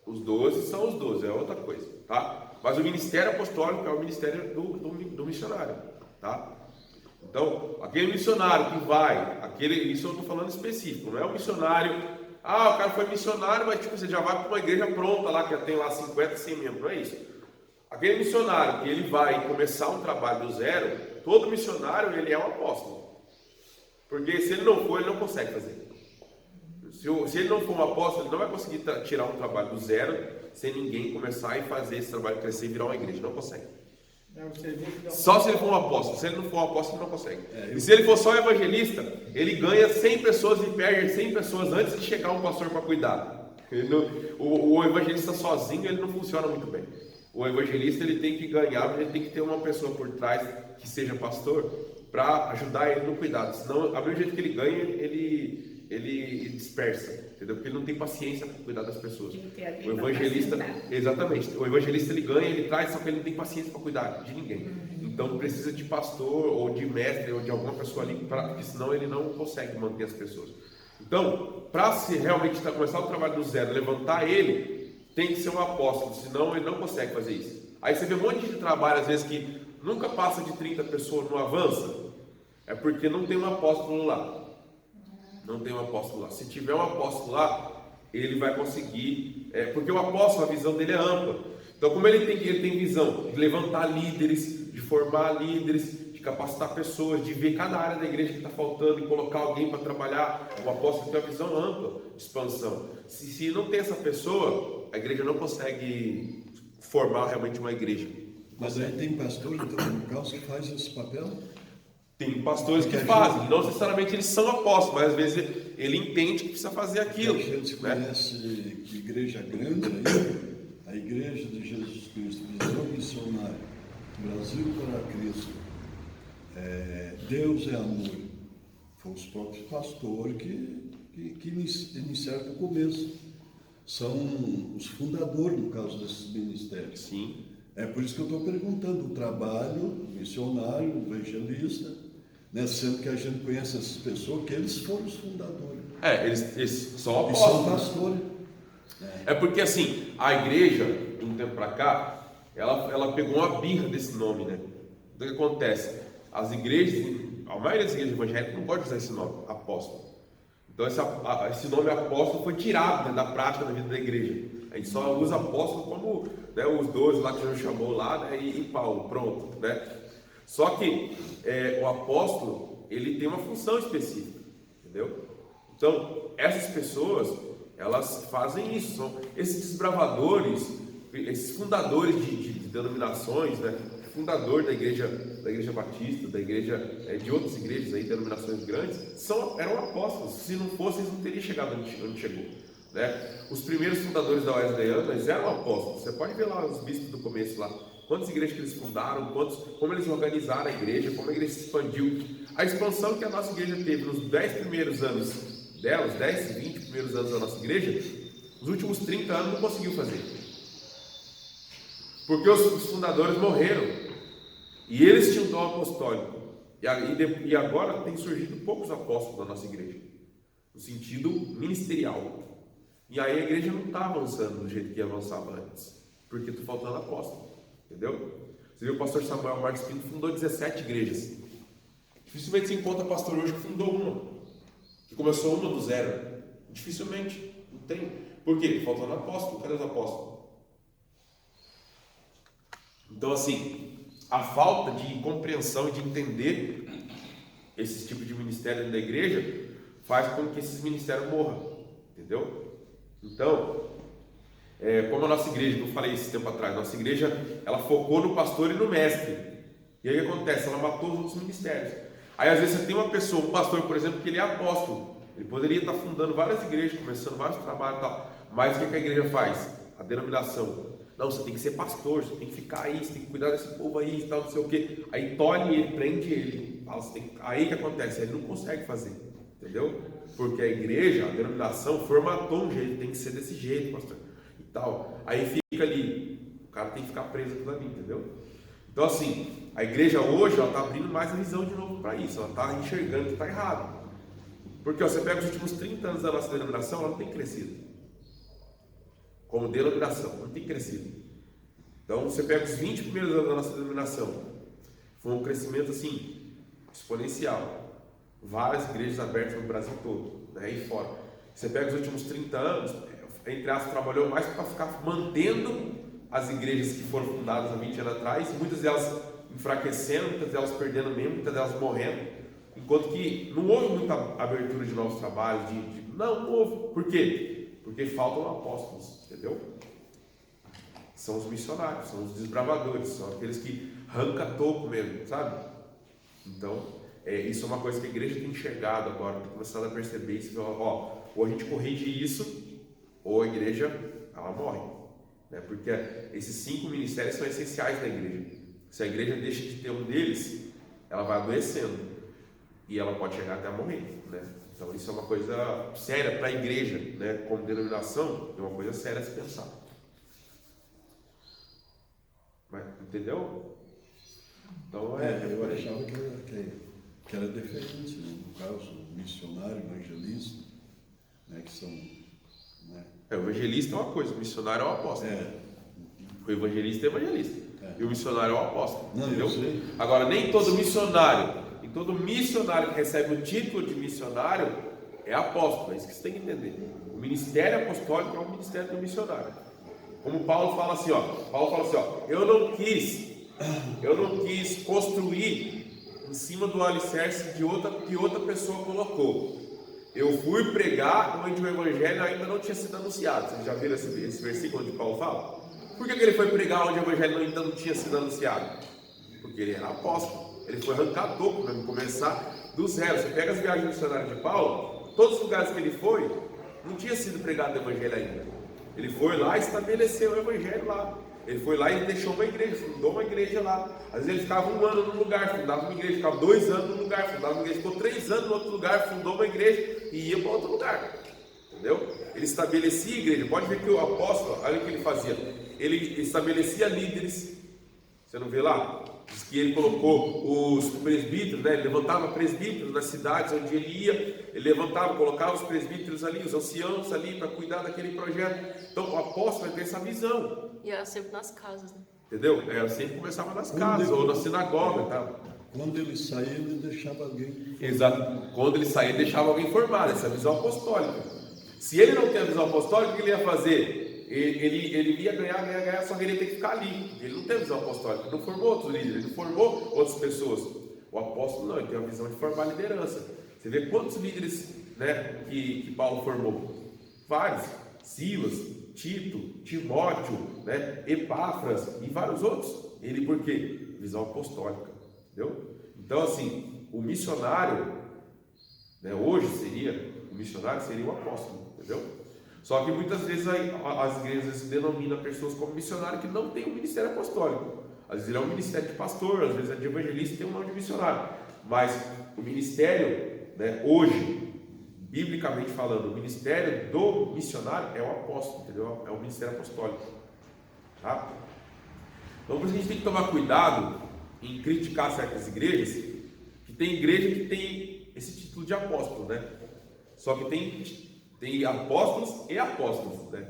Os 12 são os 12, é outra coisa, tá? Mas o ministério apostólico é o ministério do missionário, tá? Então, aquele missionário que vai, isso eu estou falando específico, não é o missionário, o cara foi missionário, mas tipo, você já vai para uma igreja pronta lá, que já tem lá 50, 100 membros, não é isso. Aquele missionário que ele vai começar um trabalho do zero, todo missionário ele é um apóstolo. Porque se ele não for, ele não consegue fazer. Se ele não for um apóstolo, ele não vai conseguir tirar um trabalho do zero, sem ninguém começar e fazer esse trabalho crescer e virar uma igreja, não consegue. Só se ele for um apóstolo. Se ele não for um apóstolo, ele não consegue. E se ele for só evangelista, ele ganha 100 pessoas e perde 100 pessoas antes de chegar um pastor para cuidar. O evangelista sozinho, ele não funciona muito bem. O evangelista ele tem que ganhar, mas ele tem que ter uma pessoa por trás que seja pastor para ajudar ele no cuidado. Senão, a mesmo jeito que ele ganha, ele dispersa, entendeu? Porque ele não tem paciência para cuidar das pessoas. O evangelista, exatamente, o evangelista ele ganha, ele traz, só que ele não tem paciência para cuidar de ninguém. Então precisa de pastor ou de mestre ou de alguma pessoa ali, porque senão ele não consegue manter as pessoas. Então, para se realmente começar o trabalho do zero, levantar ele, tem que ser um apóstolo, senão ele não consegue fazer isso. Aí você vê um monte de trabalho, às vezes, que nunca passa de 30 pessoas, não avança, é porque não tem um apóstolo lá. Não tem um apóstolo lá. Se tiver um apóstolo lá, ele vai conseguir, porque o apóstolo, a visão dele é ampla. Então, como ele tem visão de levantar líderes, de formar líderes, de capacitar pessoas, de ver cada área da igreja que está faltando e colocar alguém para trabalhar, o apóstolo tem uma visão ampla de expansão. Se não tem essa pessoa, a igreja não consegue formar realmente uma igreja. Mas aí tem pastor, então, no caso, que faz esse papel? Tem pastores que fazem, não necessariamente eles são apóstolos, mas às vezes ele entende que precisa fazer aquilo. A gente conhece que igreja grande aí, a igreja de Jesus Cristo, visão missionária, Brasil para Cristo, Deus é amor. Foi os próprios pastores que iniciaram do começo. São os fundadores, no caso desses ministérios. Sim. É por isso que eu estou perguntando o trabalho missionário, evangelista, né? Sendo que a gente conhece essas pessoas, que eles foram os fundadores. Eles são E são apóstolos. pastores. É porque assim, a igreja, de um tempo para cá, ela pegou uma birra desse nome, né? Então o que acontece? As igrejas, a maioria das igrejas evangélicas não gosta de usar esse nome, apóstolo. Então esse nome apóstolo foi tirado, né, da prática da vida da igreja. A gente só usa apóstolo como, né, os 12 lá que Jesus chamou lá, né, e Paulo, pronto, né? Só que o apóstolo, ele tem uma função específica, entendeu? Então, essas pessoas, elas fazem isso, são esses desbravadores, esses fundadores de denominações, né? Fundador da igreja batista, da igreja, de outras igrejas aí, denominações grandes, eram apóstolos. Se não fossem, eles não teriam chegado onde chegou, né? Os primeiros fundadores da Wesleyana, eles eram apóstolos. Você pode ver lá os bispos do começo lá, quantas igrejas que eles fundaram, como eles organizaram a igreja, como a igreja se expandiu. A expansão que a nossa igreja teve nos 10 primeiros anos dela, os 10, 20 primeiros anos da nossa igreja, os últimos 30 anos não conseguiu fazer. Porque os fundadores morreram. E eles tinham dom apostólico. E agora tem surgido poucos apóstolos da nossa igreja, no sentido ministerial. E aí a igreja não está avançando do jeito que avançava antes, porque está faltando apóstolo. Entendeu? Você viu o pastor Samuel Marques Pinto fundou 17 igrejas. Dificilmente se encontra pastor hoje que fundou uma, que começou uma do zero. Dificilmente. Não tem. Por quê? Faltando apóstolo. Cadê os apóstolos? Então, assim, a falta de compreensão e de entender esse tipo de ministério dentro da igreja faz com que esses ministérios morram. Entendeu? Então, como a nossa igreja, que eu falei esse tempo atrás, nossa igreja, ela focou no pastor e no mestre. E aí o que acontece? Ela matou os outros ministérios. Aí às vezes você tem uma pessoa, um pastor, por exemplo, que ele é apóstolo. Ele poderia estar fundando várias igrejas, começando vários trabalhos e tal. Mas o que a igreja faz? A denominação. Não, você tem que ser pastor, você tem que ficar aí, você tem que cuidar desse povo aí e tal, não sei o quê. Aí tolhe ele, prende ele. Aí o que acontece? Ele não consegue fazer. Entendeu? Porque a igreja, a denominação, formatou um jeito, tem que ser desse jeito, pastor. Tal. Aí fica ali, o cara tem que ficar preso aquilo ali, entendeu? Então assim, a igreja hoje, ela está abrindo mais a visão de novo para isso, ela está enxergando que está errado. Porque você pega os últimos 30 anos da nossa denominação, ela não tem crescido. Como denominação, não tem crescido. Então você pega os 20 primeiros anos da nossa denominação, foi um crescimento assim, exponencial. Várias igrejas abertas no Brasil todo, né, e fora. Você pega os últimos 30 anos, entre aspas, trabalhou mais para ficar mantendo as igrejas que foram fundadas há 20 anos atrás, muitas delas enfraquecendo, muitas delas perdendo mesmo, muitas delas morrendo, enquanto que não houve muita abertura de novos trabalhos, não houve. Por quê? Porque faltam apóstolos, entendeu? São os missionários, são os desbravadores, são aqueles que arrancam topo mesmo, sabe? Então, isso é uma coisa que a igreja tem enxergado agora, tem começado a perceber isso, ou a gente corrige isso, ou a igreja, ela morre, né? Porque esses 5 ministérios são essenciais na igreja. Se a igreja deixa de ter um deles, ela vai adoecendo e ela pode chegar até a morrer, né? Então isso é uma coisa séria para a igreja, né? Como denominação, é uma coisa séria a se pensar. Mas, entendeu? Então eu achava que era diferente, né? No caso, missionário, evangelista, né? Que são... Né? O evangelista é uma coisa, o missionário é o apóstolo. O evangelista é evangelista. E o missionário é o apóstolo. Não, entendeu? eu sei. Agora, nem todo missionário que recebe o título de missionário é apóstolo. É isso que você tem que entender. O ministério apostólico é o ministério do missionário. Como Paulo fala assim, eu não quis construir em cima do alicerce que outra pessoa colocou. Eu fui pregar onde o evangelho ainda não tinha sido anunciado. Vocês já viram esse versículo onde Paulo fala? Por que ele foi pregar onde o evangelho ainda não tinha sido anunciado? Porque ele era apóstolo. Ele foi arrancar topo, para começar do zero. Você pega as viagens missionárias de Paulo, todos os lugares que ele foi, não tinha sido pregado o evangelho ainda. Ele foi lá e estabeleceu o evangelho lá. Ele foi lá e deixou uma igreja, fundou uma igreja lá. Às vezes ele ficava 1 ano num lugar, fundava uma igreja, ficava 2 anos num lugar, fundava uma igreja, ficou 3 anos no outro lugar, fundou uma igreja e ia para outro lugar. Entendeu? Ele estabelecia a igreja. Pode ver que o apóstolo, olha o que ele fazia. Ele estabelecia líderes. Você não vê lá? Diz que ele colocou os presbíteros, né? Ele levantava presbíteros nas cidades onde ele ia. Ele levantava, colocava os presbíteros ali, os anciãos ali para cuidar daquele projeto. Então o apóstolo vai ter essa visão. E era sempre nas casas, né? Entendeu? Sempre começava nas casas ou na sinagoga, tá? Quando ele saía, ele deixava alguém. Exato. Quando ele saía, ele deixava alguém formado. Essa é a visão apostólica. Se ele não tem a visão apostólica, o que ele ia fazer? Ele ia ganhar, só que ele ia ter que ficar ali. Ele não tem a visão apostólica, ele não formou outros líderes, ele não formou outras pessoas. O apóstolo não, ele tem a visão de formar liderança. Você vê quantos líderes, né, que Paulo formou? Vários. Silas, Tito, Timóteo, né, Epáfras e vários outros. Ele por quê? Visão apostólica. Entendeu? Então assim, o missionário, né, hoje o missionário seria o apóstolo. Entendeu? Só que muitas vezes as igrejas denominam pessoas como missionário que não tem um ministério apostólico. Às vezes ele é um ministério de pastor, às vezes é de evangelista e tem um nome de missionário. Mas o ministério, né, hoje, biblicamente falando, o ministério do missionário é o apóstolo, entendeu? É o ministério apostólico. Tá? Então por isso a gente tem que tomar cuidado em criticar certas igrejas, que tem igreja que tem esse título de apóstolo, né? Só que tem apóstolos e apóstolos, né?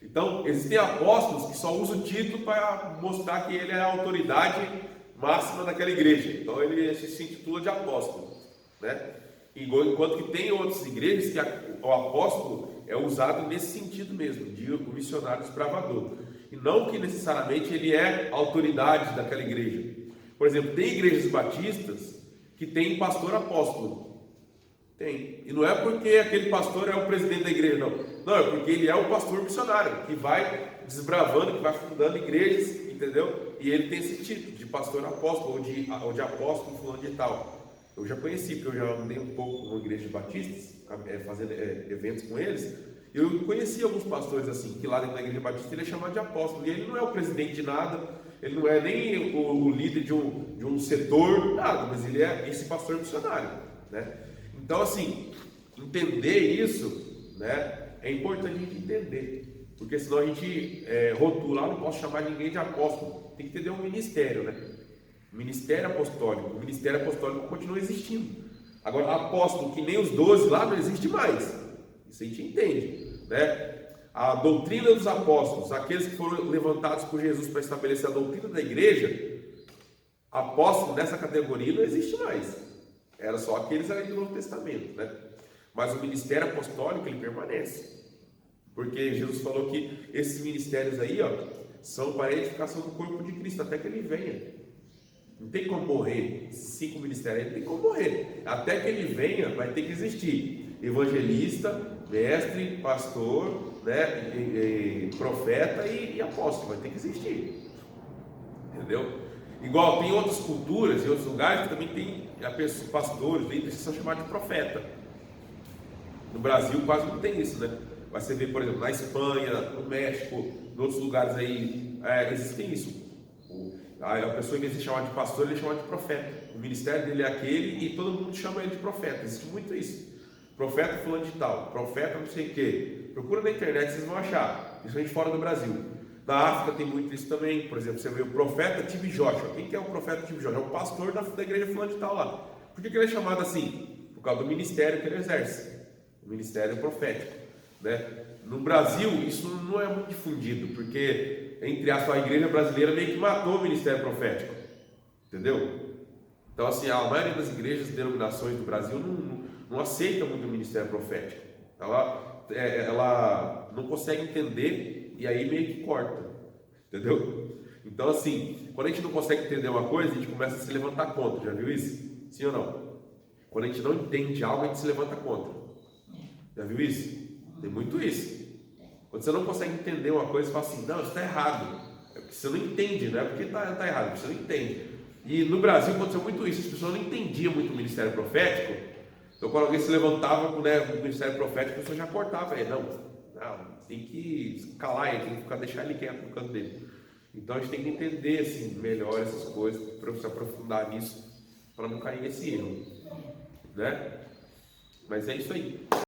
Então, existem apóstolos que só usam o título para mostrar que ele é a autoridade máxima daquela igreja. Então, ele se intitula de apóstolo, né? Enquanto que tem outras igrejas que o apóstolo é usado nesse sentido mesmo, de o missionário desbravador. E não que necessariamente ele é a autoridade daquela igreja. Por exemplo, tem igrejas batistas que tem pastor apóstolo. Tem. E não é porque aquele pastor é o presidente da igreja, não. Não, é porque ele é o pastor missionário, que vai desbravando, que vai fundando igrejas, entendeu? E ele tem esse título de pastor apóstolo, ou de apóstolo fulano de tal. Eu já conheci, porque eu já andei um pouco numa igreja de batistas, fazendo eventos com eles. Eu conheci alguns pastores assim, que lá dentro da igreja batista ele é chamado de apóstolo. E ele não é o presidente de nada, ele não é nem o líder de um setor, nada, mas ele é esse pastor missionário, né? Então, assim, entender isso, né, é importante a gente entender, porque senão a gente rotula, não posso chamar ninguém de apóstolo, tem que entender um ministério, né? Ministério apostólico, o ministério apostólico continua existindo. Agora, apóstolo, que nem os 12 lá, não existe mais, isso a gente entende, né? A doutrina dos apóstolos, aqueles que foram levantados por Jesus para estabelecer a doutrina da igreja, apóstolo dessa categoria não existe mais. Era só aqueles ali do Novo Testamento, né? Mas o ministério apostólico, ele permanece. Porque Jesus falou que esses ministérios aí, ó, são para a edificação do corpo de Cristo, até que ele venha. Não tem como morrer. Esses 5 ministérios aí não tem como morrer. Até que ele venha, vai ter que existir evangelista, mestre, pastor, né, profeta e apóstolo. Vai ter que existir. Entendeu? Igual tem outras culturas e outros lugares que também tem pastores, líderes que são chamados de profeta. No Brasil quase não tem isso, né? Mas você vê, por exemplo, na Espanha, no México, em outros lugares aí, existem isso. A pessoa, em vez de chamar de pastor, ele chama de profeta. O ministério dele é aquele e todo mundo chama ele de profeta. Existe muito isso. Profeta fulano de tal, profeta não sei o quê. Procura na internet, vocês vão achar, principalmente fora do Brasil. Na África tem muito isso também. Por exemplo, você vê o profeta T.B. Joshua. Quem que é o profeta T.B. Joshua? É o pastor da igreja fulano de tal lá. Por que ele é chamado assim? Por causa do ministério que ele exerce. O ministério profético, né? No Brasil, isso não é muito difundido, porque, entre aspas, a igreja brasileira meio que matou o ministério profético, entendeu? Então, assim, a maioria das igrejas e denominações do Brasil não aceita muito o ministério profético. Ela não consegue entender e aí meio que corta, entendeu? Então, assim, quando a gente não consegue entender uma coisa, a gente começa a se levantar contra, já viu isso? Sim ou não? Quando a gente não entende algo, a gente se levanta contra. Já viu isso? Tem muito isso. Quando você não consegue entender uma coisa, você fala assim, não, isso está errado. É porque você não entende, não é porque está errado, é porque você não entende. E no Brasil aconteceu muito isso, as pessoas não entendiam muito o ministério profético. Então quando alguém se levantava com o ministério profético, a pessoa já cortava ele. Não, tem que calar ele, tem que deixar ele quieto no canto dele. Então a gente tem que entender assim, melhor essas coisas, para se aprofundar nisso, para não cair nesse erro, né? Mas é isso aí.